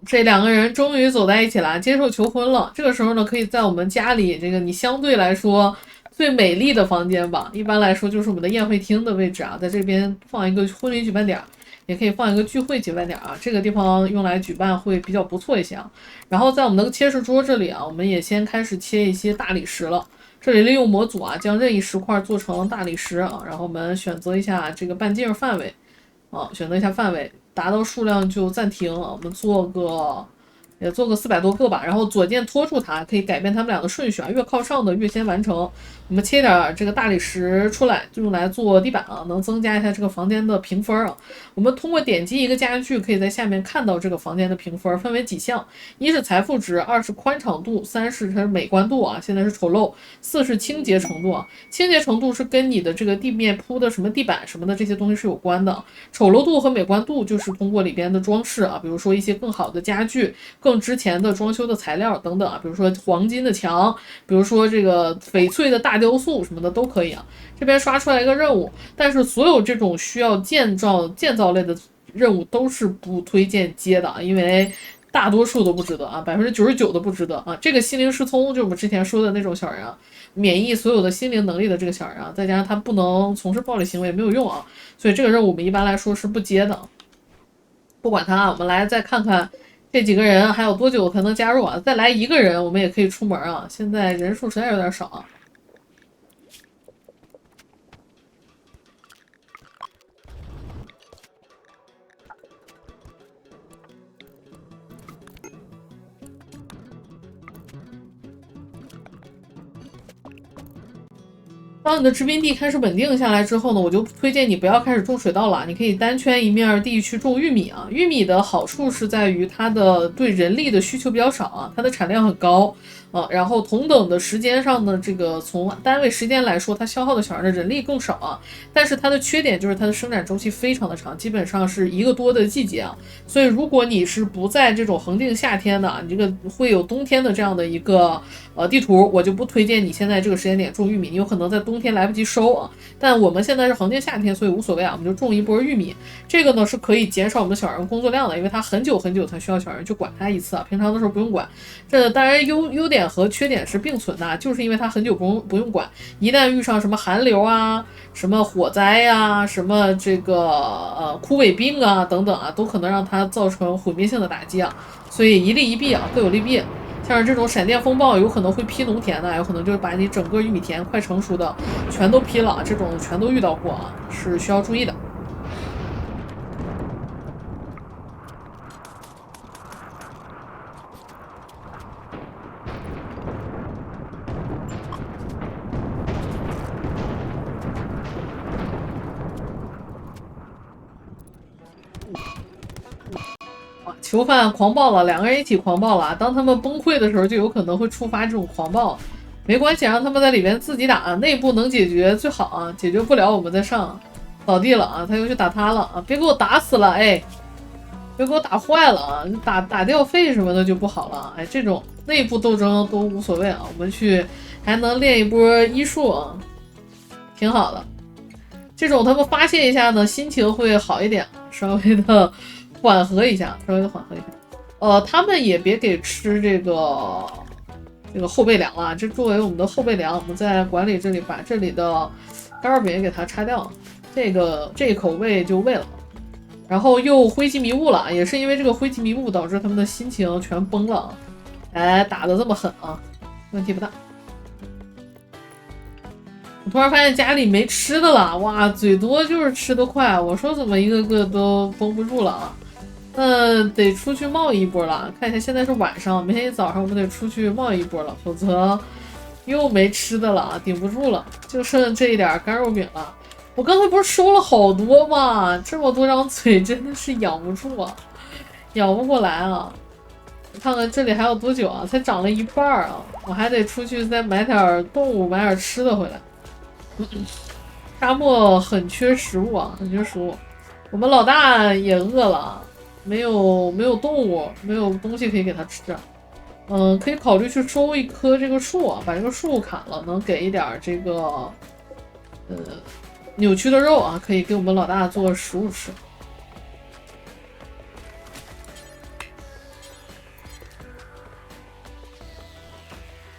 这2个人终于走在一起了，接受求婚了。这个时候呢，可以在我们家里这个你相对来说最美丽的房间吧，一般来说就是我们的宴会厅的位置啊，在这边放一个婚礼举办点，也可以放一个聚会举办点啊，这个地方用来举办会比较不错一些啊。然后在我们的切石桌这里啊，我们也先开始切一些大理石了。这里利用模组啊，将任意石块做成大理石啊，然后我们选择一下这个半径范围啊，选择一下范围。达到数量就暂停，我们做个400多个吧，然后左键拖住它，可以改变它们俩的顺序啊，越靠上的越先完成。我们切点这个大理石出来，就用来做地板啊，能增加一下这个房间的评分啊。我们通过点击一个家具，可以在下面看到这个房间的评分，分为几项：一是财富值，2是宽敞度，3是它美观度啊，现在是丑陋，4是清洁程度啊。清洁程度是跟你的这个地面铺的什么地板什么的这些东西是有关的。丑陋度和美观度就是通过里边的装饰啊，比如说一些更好的家具、更值钱的装修的材料等等啊，比如说黄金的墙，比如说这个翡翠的大雕塑什么的都可以啊。这边刷出来一个任务，但是所有这种需要建造类的任务都是不推荐接的，因为大多数都不值得啊，99%都不值得啊。这个心灵失聪就是我们之前说的那种小人啊，免疫所有的心灵能力的这个小人啊，再加上他不能从事暴力行为，没有用啊，所以这个任务我们一般来说是不接的。不管他，我们来再看看这几个人还有多久才能加入啊？再来一个人，我们也可以出门啊。现在人数实在有点少啊。当你的殖民地开始稳定下来之后呢，我就推荐你不要开始种水稻了，你可以单圈一面地去种玉米啊。玉米的好处是在于它的对人力的需求比较少啊，它的产量很高啊。然后同等的时间上呢，这个从单位时间来说，它消耗的小人的人力更少啊。但是它的缺点就是它的生长周期非常的长，基本上是1个多的季节啊。所以如果你是不在这种恒定夏天的，你这个会有冬天的这样的一个地图，我就不推荐你现在这个时间点种玉米，你有可能在冬天来不及收啊。但我们现在是恒定夏天，所以无所谓啊，我们就种一波玉米。这个呢是可以减少我们的小人工作量的，因为它很久很久才需要小人去管它一次啊，平常的时候不用管。这当然优点和缺点是并存的，就是因为它很久不用管，一旦遇上什么寒流啊、什么火灾啊、什么这个枯萎病啊等等啊，都可能让它造成毁灭性的打击啊。所以一利一弊啊，各有利弊。像是这种闪电风暴有可能会劈农田的，有可能就把你整个玉米田快成熟的全都劈了，这种全都遇到过啊，是需要注意的。囚犯狂暴了，两个人一起狂暴了。当他们崩溃的时候，就有可能会触发这种狂暴。没关系，让他们在里面自己打，内部能解决最好啊。解决不了，我们再上。倒地了啊，他又去打他了啊！别给我打死了，哎，别给我打坏了啊！打掉肺什么的就不好了，哎，这种内部斗争都无所谓啊。我们去还能练一波医术啊，挺好的。这种他们发泄一下呢，心情会好一点，稍微的。缓和一下，稍微的缓和一下。他们也别给吃这个后备粮了，这作为我们的后备粮，我们在管理这里把这里的干肉饼也给它拆掉，这一口喂就喂了。然后又灰烬迷雾了，也是因为这个灰烬迷雾导致他们的心情全崩了，哎，打得这么狠啊，问题不大。我突然发现家里没吃的了，哇，嘴多就是吃得快，我说怎么一个个都绷不住了啊？那得出去贸易一波了，看一下现在是晚上，明天一早上我们得出去贸易一波了，否则又没吃的了，顶不住了，就剩这一点干肉饼了。我刚才不是收了好多吗？这么多张嘴真的是养不住啊，养不过来啊！看看这里还有多久啊？才长了一半啊！我还得出去再买点动物，买点吃的回来。沙漠很缺食物啊，很缺食物。我们老大也饿了。没有动物，没有东西可以给它吃。可以考虑去收一棵这个树啊，把这个树砍了，能给一点这个扭曲的肉啊，可以给我们老大做食物吃。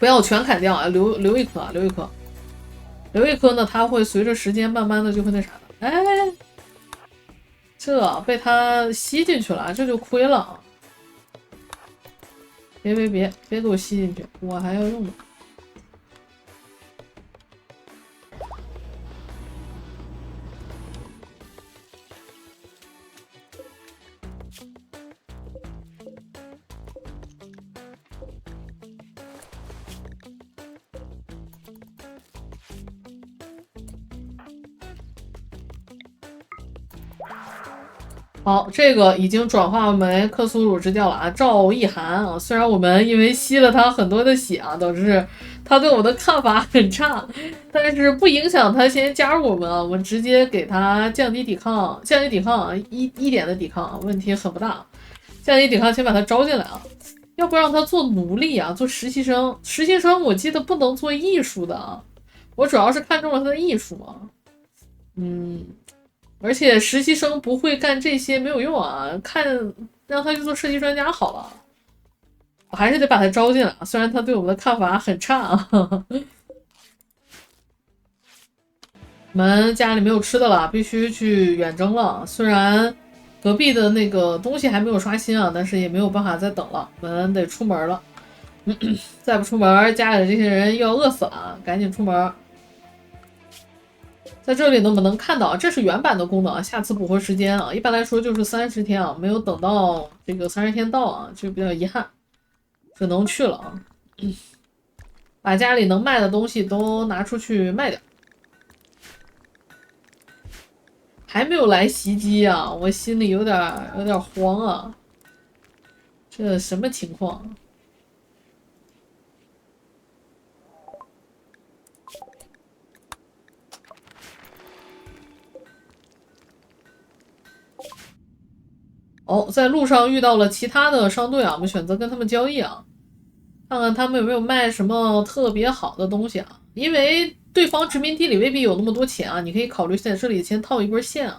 不要全砍掉啊，留一颗，留一颗呢，它会随着时间慢慢的就会那啥的。哎。这被他吸进去了，这就亏了。别给我吸进去，我还要用呢。好，这个已经转化为克苏鲁之教了啊，赵一涵啊。虽然我们因为吸了他很多的血啊，导致他对我的看法很差，但是不影响他先加入我们啊。我们直接给他降低抵抗啊，一点的抵抗啊，问题很不大。降低抵抗，先把他招进来啊，要不让他做奴隶啊，做实习生。实习生我记得不能做艺术的啊，我主要是看中了他的艺术啊。而且实习生不会干这些没有用啊，让他去做设计专家好了。我还是得把他招进来，虽然他对我们的看法很差啊。我们家里没有吃的了，必须去远征了。虽然隔壁的那个东西还没有刷新啊，但是也没有办法再等了，我们得出门了。再不出门，家里的这些人又要饿死了，赶紧出门。在这里呢，我们能看到，这是原版的功能啊，下次补回时间啊，一般来说就是30天啊，没有等到这个30天到啊，就比较遗憾，只能去了啊。把家里能卖的东西都拿出去卖掉。还没有来袭击啊，我心里有点慌啊，这什么情况？哦，在路上遇到了其他的商队啊，我们选择跟他们交易啊，看看他们有没有卖什么特别好的东西啊。因为对方殖民地里未必有那么多钱啊，你可以考虑在这里先套一波线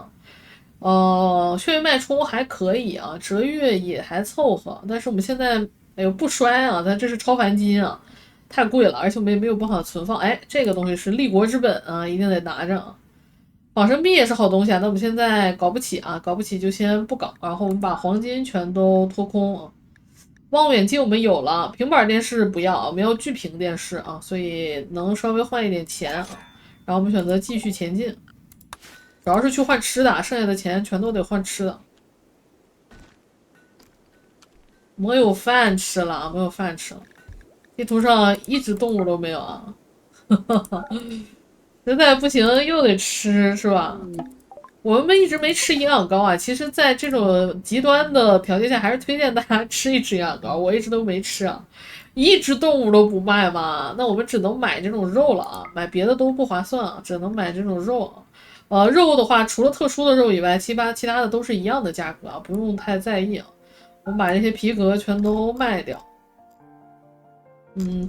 啊。血月脉冲还可以啊，折月也还凑合，但是我们现在哎呦不衰啊，咱这是超凡金啊，太贵了，而且我们也没有办法存放。哎，这个东西是立国之本啊，一定得拿着啊。仿生币也是好东西啊，那我们现在搞不起啊，搞不起就先不搞，然后我们把黄金全都脱空啊。望远镜我们有了，平板电视不要，我们要巨屏电视啊，所以能稍微换一点钱啊。然后我们选择继续前进，主要是去换吃的，剩下的钱全都得换吃的。没有饭吃了，没有饭吃了。地图上一只动物都没有啊，实在不行又得吃是吧？我们一直没吃营养膏啊。其实，在这种极端的条件下，还是推荐大家吃一吃营养膏。我一直都没吃啊，一只动物都不卖嘛，那我们只能买这种肉了啊，买别的都不划算啊，只能买这种肉啊。肉的话，除了特殊的肉以外，其他的都是一样的价格啊，不用太在意啊。我们把这些皮革全都卖掉。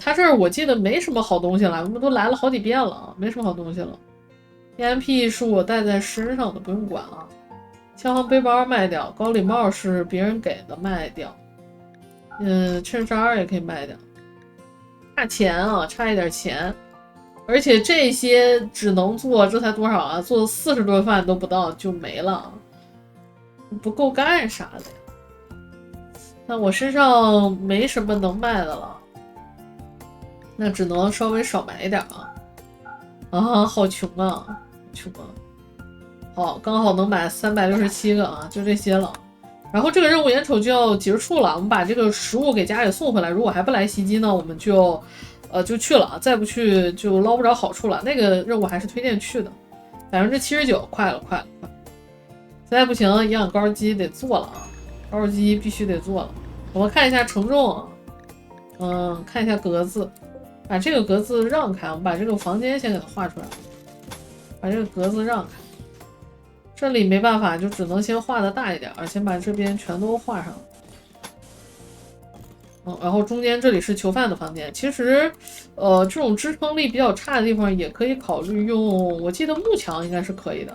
他这儿我记得没什么好东西了，我们都来了好几遍了啊，没什么好东西了。EMP 是我带在身上的，不用管了。枪和背包卖掉，高礼帽是别人给的，卖掉。衬衫也可以卖掉。差钱啊，差一点钱。而且这些只能做，这才多少啊？做40顿饭都不到就没了，不够干啥的呀？那我身上没什么能卖的了，那只能稍微少买一点啊。啊，好穷啊，穷啊！好，刚好能买367个啊，就这些了。然后这个任务眼瞅就要结束了，我们把这个食物给家里送回来。如果还不来袭击呢，我们就去了，再不去就捞不着好处了。那个任务还是推荐去的，79%，快了。实在不行，营养膏机得做了啊，膏机必须得做了。我们看一下承重，看一下格子，把这个格子让开，我们把这个房间先给它画出来，把这个格子让开。这里没办法，就只能先画的大一点，先把这边全都画上。然后中间这里是囚犯的房间。其实，这种支撑力比较差的地方也可以考虑用，我记得幕墙应该是可以的。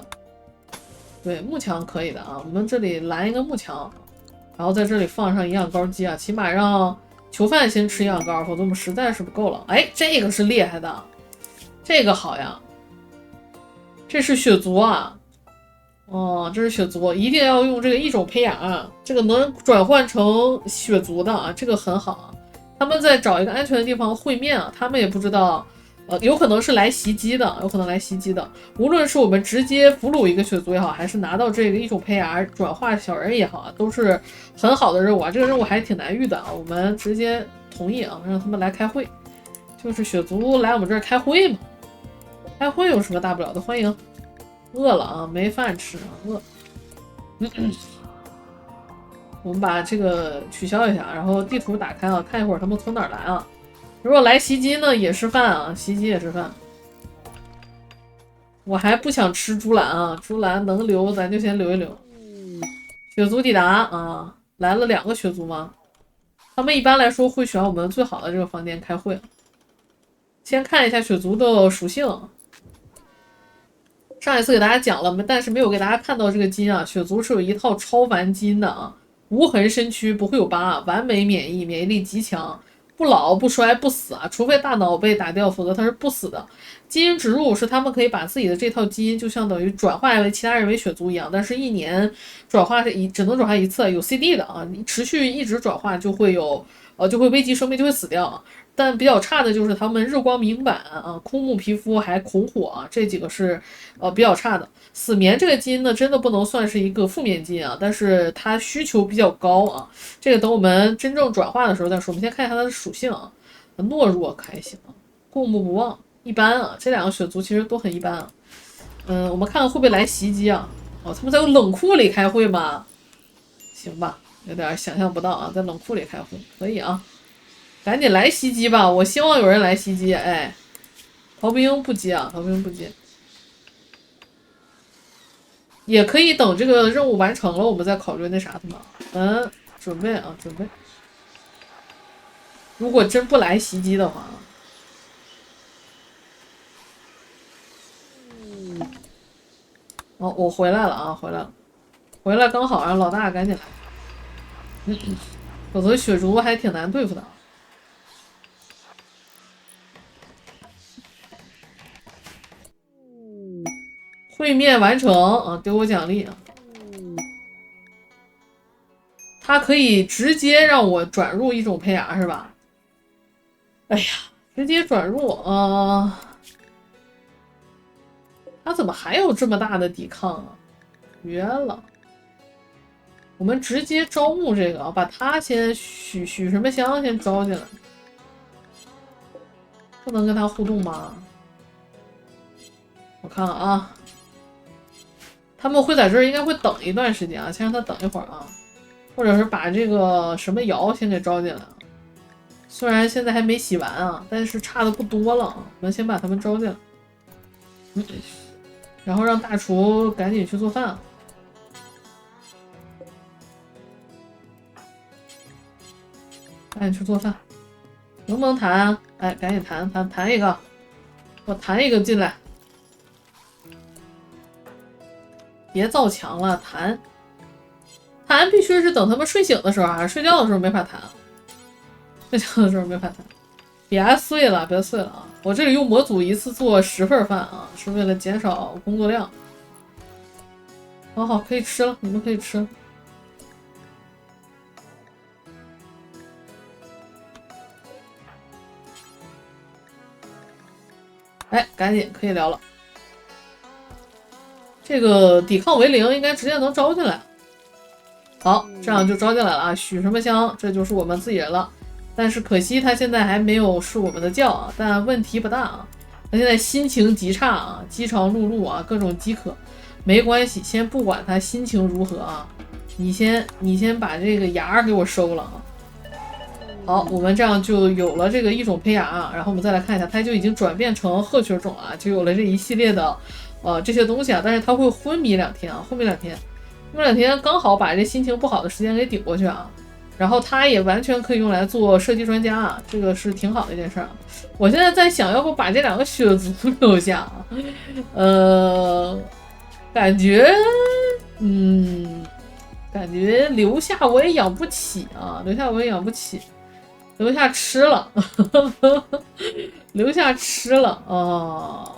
对，幕墙可以的啊。我们这里拦一个幕墙，然后在这里放上营养膏机啊，起码让囚犯先吃营养膏，否则我们实在是不够了。哎，这个是厉害的，这个好呀，这是血族啊。这是血族，一定要用这个异种培养啊，这个能转换成血族的啊，这个很好啊。他们在找一个安全的地方会面啊，他们也不知道，有可能是来袭击的，无论是我们直接俘虏一个血族也好，还是拿到这个异种培养转化小人也好啊，都是很好的任务啊。这个任务还挺难遇的啊，我们直接同意啊，让他们来开会，就是血族来我们这儿开会嘛，开会有什么大不了的，欢迎。饿了啊，没饭吃啊，饿。我们把这个取消一下，然后地图打开啊，看一会儿他们从哪儿来啊。如果来袭击呢，也是饭啊，袭击也是饭。我还不想吃猪栏啊，猪栏能留咱就先留一留。血族抵达啊，来了2个血族吗？他们一般来说会选我们最好的这个房间开会。先看一下血族的属性。上一次给大家讲了，但是没有给大家看到这个基因啊。血族是有一套超凡基因的啊，无痕身躯，不会有疤，完美免疫，免疫力极强，不老不衰不死啊，除非大脑被打掉，否则它是不死的。基因植入是他们可以把自己的这套基因就相当于转化为其他人为血族一样，但是一年转化只能转化一次，有 CD 的啊，持续一直转化就会就会危及生命，就会死掉。但比较差的就是他们日光敏感啊、枯木皮肤还恐火啊，这几个是比较差的。死眠这个基因呢，真的不能算是一个负面基因啊，但是它需求比较高啊。这个等我们真正转化的时候再说。我们先看一下它的属性啊，懦弱可还行，过目不忘一般啊。这两个血族其实都很一般啊。我们看看会不会来袭击啊？哦，他们在冷库里开会吗？行吧，有点想象不到啊，在冷库里开会可以啊。赶紧来袭击吧！我希望有人来袭击。哎，逃兵不接啊，逃兵不接，也可以等这个任务完成了，我们再考虑那啥的嘛。准备啊，准备。如果真不来袭击的话，哦，我回来了啊，回来了，回来刚好让老大赶紧来，否则血族还挺难对付的。会面完成啊，给我奖励啊！它可以直接让我转入一种胚芽是吧？哎呀，直接转入他怎么还有这么大的抵抗啊？绝了！我们直接招募这个啊，把他先许什么香先招进来，不能跟他互动吗？我看看啊。他们会在这儿应该会等一段时间啊，先让他等一会儿啊，或者是把这个什么瑶先给招进来。虽然现在还没洗完啊，但是差的不多了啊。我们先把他们招进来，然后让大厨赶紧去做饭。赶紧去做饭，能不能弹啊？哎，赶紧弹一个，我弹一个进来。别造墙了，弹必须是等他们睡醒的时候啊，睡觉的时候没法弹，睡觉的时候没法弹。别碎了，别碎了啊！我这里用模组一次做10份饭啊，是为了减少工作量。好，可以吃了，你们可以吃了。哎，赶紧可以聊了。这个抵抗为0应该直接能招进来。好，这样就招进来了啊！许什么香，这就是我们自己人了。但是可惜他现在还没有是我们的将啊，但问题不大啊。他现在心情极差啊，饥肠辘辘啊，各种饥渴。没关系，先不管他心情如何啊，你先把这个芽给我收了啊。好，我们这样就有了这个异种胚芽啊。然后我们再来看一下，它就已经转变成褐血种了，就有了这一系列的这些东西啊。但是它会昏迷2天啊，昏迷2天。那2天刚好把这心情不好的时间给顶过去啊，然后它也完全可以用来做射击专家啊，这个是挺好的一件事啊。我现在在想，要不把这2个血族留下啊？感觉留下我也养不起啊，留下我也养不起，留下吃了，留下吃了啊。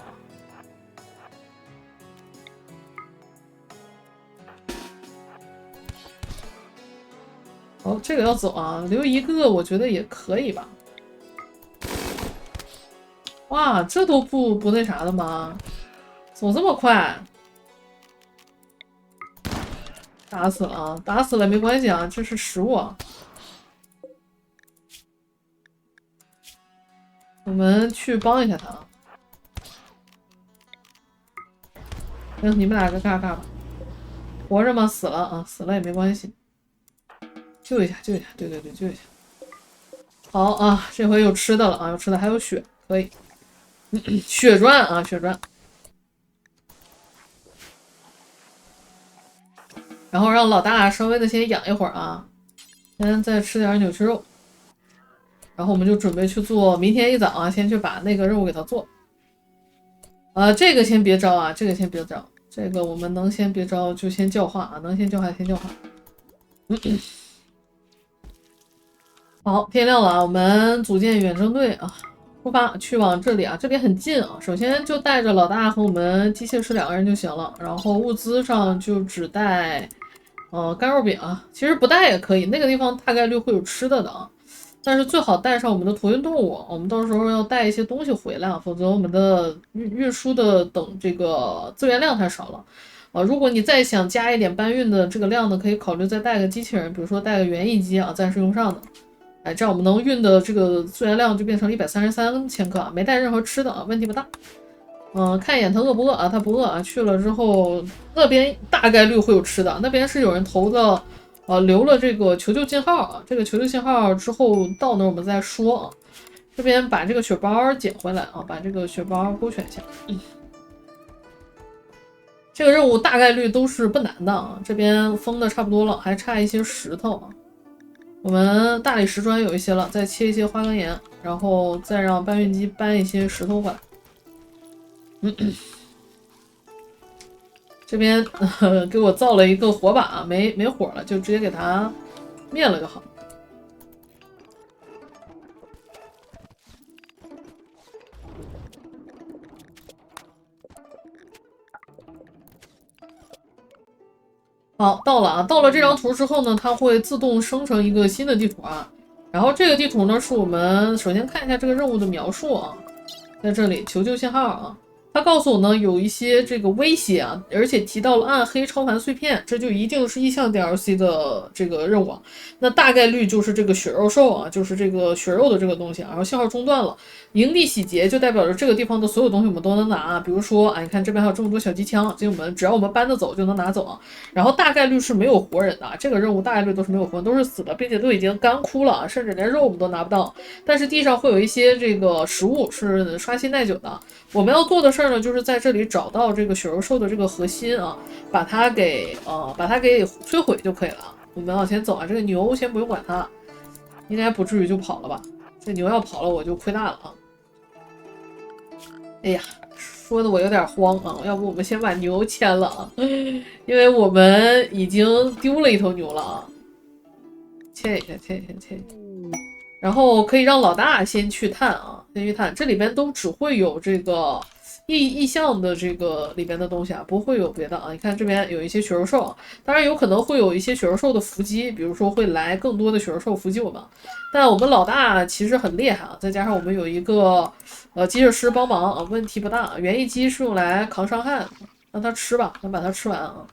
哦，这个要走啊，留一个我觉得也可以吧。哇，这都不那啥的吗？走这么快？打死了啊，打死了没关系啊，这是食物啊。我们去帮一下他啊。行，你们2个干吧。活着吗？死了啊，死了也没关系。救一下，对，救一下。好啊，这回有吃的了啊，有吃的，还有血，可以。血砖啊，血砖。然后让老大稍微的先养一会儿啊，先再吃点扭曲肉。然后我们就准备去做，明天一早啊，先去把那个任务给他做。这个先别招啊，这个先别招，这个我们能先别招就先教化啊，能先教化先教化。好，天亮了啊，我们组建远征队啊，出发去往这里啊，这边很近啊。首先就带着老大和我们机械师2个人就行了，然后物资上就只带干肉饼啊，其实不带也可以，那个地方大概率会有吃的啊。但是最好带上我们的托运动物，我们到时候要带一些东西回来啊，否则我们的运输的这个资源量太少了。如果你再想加一点搬运的这个量呢，可以考虑再带个机器人，比如说带个园艺机啊，暂时用上的。哎，这样我们能运的这个资源量就变成133千克啊，没带任何吃的啊，问题不大。看一眼他饿不饿啊？他不饿啊。去了之后，那边大概率会有吃的，那边是有人投的。留了这个求救信号啊，这个求救信号之后到那儿我们再说啊。这边把这个血包捡回来啊，把这个血包勾选一下。这个任务大概率都是不难的啊，这边封的差不多了，还差一些石头啊。我们大理石砖有一些了，再切一些花岗岩，然后再让搬运机搬一些石头回来。这边给我造了一个火把，没火了，就直接给它灭了就好。好，到了啊！到了这张图之后呢，它会自动生成一个新的地图啊。然后这个地图呢，是我们首先看一下这个任务的描述啊，在这里求救信号啊。他告诉我呢，有一些这个威胁啊，而且提到了暗黑超凡碎片，这就一定是异象 DLC 的这个任务啊。那大概率就是这个血肉兽啊，就是这个血肉的这个东西啊。然后信号中断了，营地洗劫就代表着这个地方的所有东西我们都能拿，比如说啊，你看这边还有这么多小机枪，这我们只要我们搬得走就能拿走啊。然后大概率是没有活人的，这个任务大概率都是没有活人，都是死的，并且都已经干枯了，甚至连肉我们都拿不到。但是地上会有一些这个食物是刷新耐久的。我们要做的事儿呢，就是在这里找到这个血肉兽的这个核心啊，把它给摧毁就可以了。我们往前走啊，这个牛先不用管它，应该不至于就跑了吧？这牛要跑了我就亏大了啊！哎呀，说的我有点慌啊，要不我们先把牛牵了啊，因为我们已经丢了一头牛了啊。牵一下，牵一下，牵一下。然后可以让老大先去探啊，先去探，这里边都只会有这个异象的这个里边的东西啊，不会有别的啊。你看这边有一些血肉兽，当然有可能会有一些血肉兽的伏击，比如说会来更多的血肉兽伏击我们。但我们老大其实很厉害啊，再加上我们有一个机械师帮忙啊，问题不大。园艺机是用来扛伤害的，让它吃吧，咱把它吃完啊。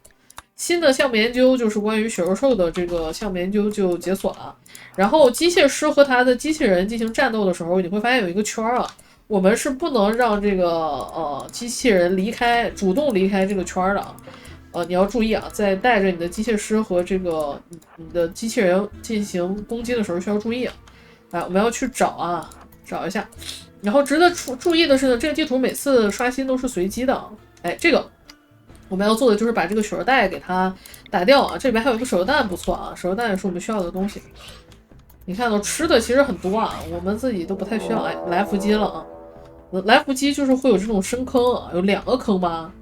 新的项目研究就是关于血肉兽的这个项目研究就解锁了，然后机械师和他的机器人进行战斗的时候，你会发现有一个圈啊，我们是不能让这个机器人主动离开这个圈的啊，你要注意啊，在带着你的机械师和这个你的机器人进行攻击的时候需要注意啊，我们要去找一下，然后值得注意的是呢，这个地图每次刷新都是随机的，这个。我们要做的就是把这个血肉带给它打掉啊！这里面还有一个手榴弹，不错啊！手榴弹也是我们需要的东西。你看到吃的其实很多啊，我们自己都不太需要。来伏击了啊！来伏击就是会有这种深坑啊，有2个坑吧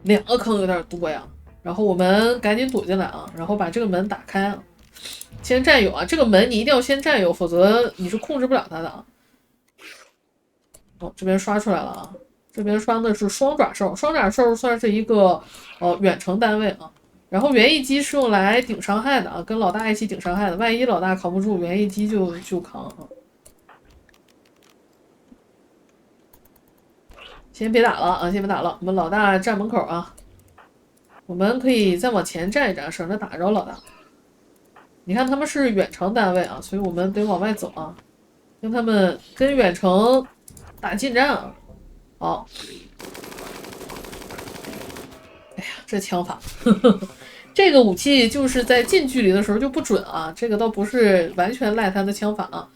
？2个坑有点多呀。然后我们赶紧躲进来啊，然后把这个门打开啊，先占有啊！这个门你一定要先占有，否则你是控制不了它的啊。这边刷出来了啊！这边刷的是双爪兽，双爪兽算是一个远程单位啊。然后园艺机是用来顶伤害的啊，跟老大一起顶伤害的。万一老大扛不住，园艺机就扛啊。先别打了啊，先别打了，我们老大站门口啊。我们可以再往前站一站，省着打着老大。你看他们是远程单位啊，所以我们得往外走啊，跟远程打近战啊。好，哎呀，这枪法，这个武器就是在近距离的时候就不准啊，这个倒不是完全赖他的枪法啊。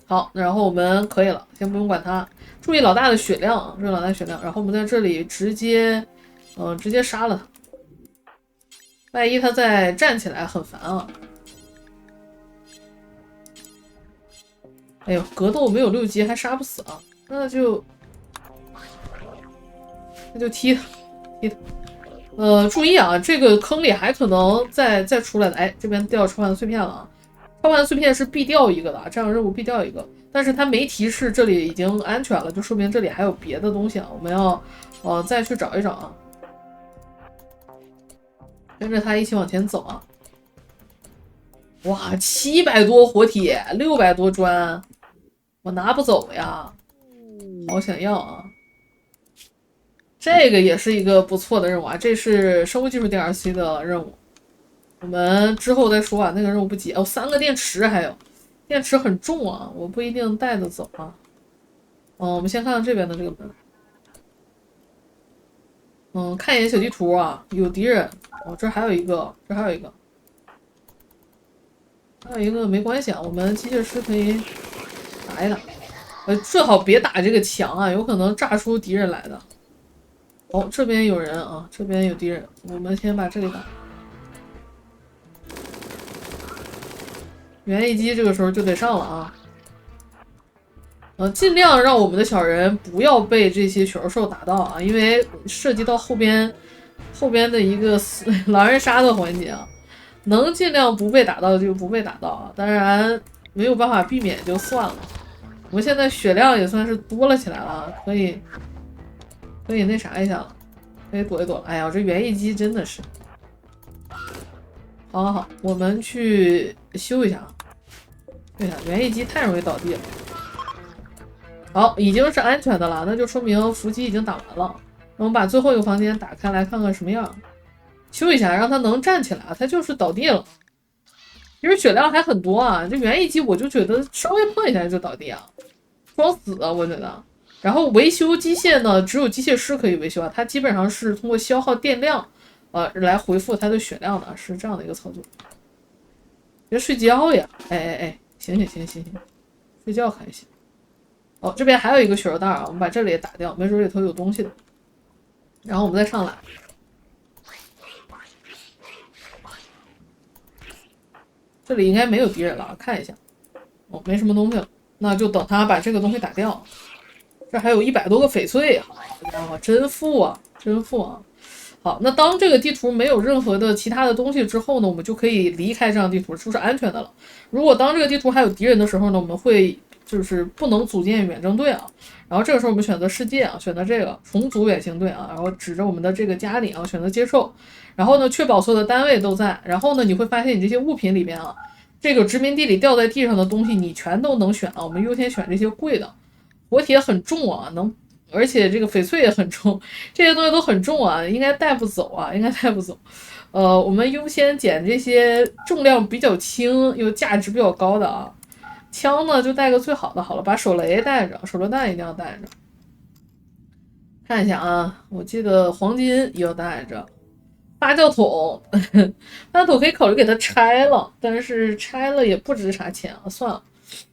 好，然后我们可以了，先不用管他，注意老大的血量啊，注意老大血量。然后我们在这里直接杀了他，万一他再站起来很烦啊。哎呦，格斗没有6级还杀不死啊，那就。那就踢他，踢他。注意啊，这个坑里还可能再出来的。哎，这边掉超凡碎片了啊！超凡碎片是必掉一个的，这样任务必掉一个。但是它没提示这里已经安全了，就说明这里还有别的东西啊，我们要再去找一找啊。跟着他一起往前走啊！哇，700多火铁，600多砖，我拿不走呀，好想要啊！这个也是一个不错的任务啊，这是生物技术 DLC 的任务，我们之后再说啊。那个任务不急哦，3个电池还有，电池很重啊，我不一定带得走啊。我们先看看这边的这个门。看一眼小地图啊，有敌人哦，这还有一个，这还有一个，还有一个没关系啊，我们机械师可以打一打。最好别打这个墙啊，有可能炸出敌人来的。哦，这边有人啊，这边有敌人，我们先把这里打。园艺机这个时候就得上了啊。尽量让我们的小人不要被这些血肉兽打到啊，因为涉及到后边的一个狼人杀的环节啊，能尽量不被打到就不被打到啊，当然没有办法避免就算了。我们现在血量也算是多了起来了，可以那啥一下了，可以躲一躲。哎呀，这园艺机真的是，好，我们去修一下。对呀，园艺机太容易倒地了。好，已经是安全的了，那就说明伏击已经打完了。我们把最后一个房间打开来看看什么样，修一下，让它能站起来。它就是倒地了，其实血量还很多啊。这园艺机我就觉得稍微碰一下就倒地啊，装死啊，我觉得。然后维修机械呢，只有机械师可以维修啊，它基本上是通过消耗电量，来回复它的血量的，是这样的一个操作。别睡觉呀！哎，醒，睡觉还行。哦，这边还有一个血肉弹啊，我们把这里也打掉，没准里头有东西的。然后我们再上来，这里应该没有敌人了，看一下。哦，没什么东西了，那就等他把这个东西打掉。这还有100多个翡翠，好家伙，真富啊！好，那当这个地图没有任何的其他的东西之后呢，我们就可以离开这样地图，就是安全的了。如果当这个地图还有敌人的时候呢，我们会就是不能组建远征队啊。然后这个时候我们选择世界啊，选择这个重组远行队啊，然后指着我们的这个家里啊，选择接受。然后呢，确保所有的单位都在。然后呢，你会发现你这些物品里边啊，这个殖民地里掉在地上的东西你全都能选啊。我们优先选这些贵的，火铁很重啊，而且这个翡翠也很重，这些东西都很重啊，应该带不走啊，我们优先捡这些重量比较轻又价值比较高的啊。枪呢就带个最好的好了，把手雷带着，手榴弹一定要带着。看一下啊，我记得黄金也要带着，发酵桶，发酵桶可以考虑给它拆了，但是拆了也不值啥钱啊，算了。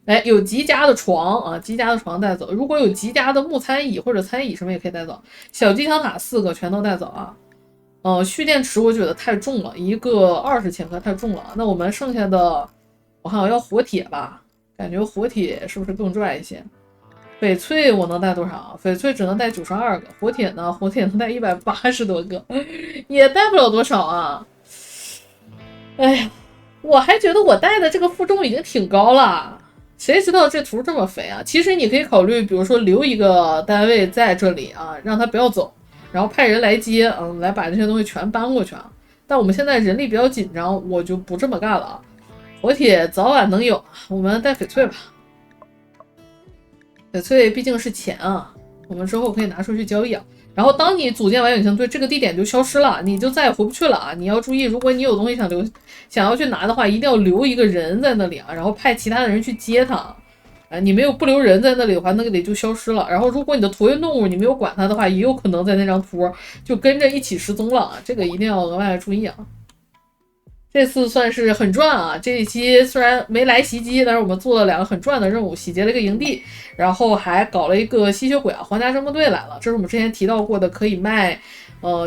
哎，有极佳的床啊，极佳的床带走。如果有极佳的木餐椅或者餐椅什么也可以带走。小机枪塔4个全都带走啊。蓄电池我觉得太重了，一个20千克太重了。那我们剩下的，我看我要火铁吧，感觉火铁是不是更拽一些？翡翠我能带多少？翡翠只能带92个，火铁呢？火铁能带180多个，也带不了多少啊。哎呀，我还觉得我带的这个负重已经挺高了。谁知道这图这么肥啊？其实你可以考虑，比如说留一个单位在这里啊，让他不要走，然后派人来接，来把这些东西全搬过去啊。但我们现在人力比较紧张，我就不这么干了啊。火铁早晚能有，我们带翡翠吧。翡翠毕竟是钱啊，我们之后可以拿出去交易啊。然后当你组建完远行队，这个地点就消失了，你就再也回不去了啊！你要注意，如果你有东西想要去拿的话，一定要留一个人在那里啊，然后派其他的人去接他。你没有不留人在那里的话，那个里就消失了。然后如果你的椭圆动物你没有管它的话，也有可能在那张图就跟着一起失踪了啊！这个一定要额外注意啊！这次算是很赚啊！这一期虽然没来袭击，但是我们做了2个很赚的任务，洗劫了一个营地，然后还搞了一个吸血鬼啊，皇家侦察队来了。这是我们之前提到过的，可以卖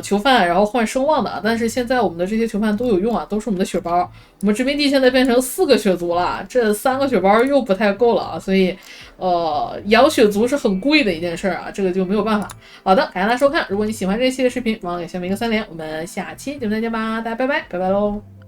囚犯，然后换声望的。但是现在我们的这些囚犯都有用啊，都是我们的血包。我们殖民地现在变成4个血族了，这3个血包又不太够了啊，所以养血族是很贵的一件事啊，这个就没有办法。好的，感谢大家收看，如果你喜欢这一期的视频，帮我给下面一个3连，我们下期节目再见吧，大家拜拜，拜拜喽。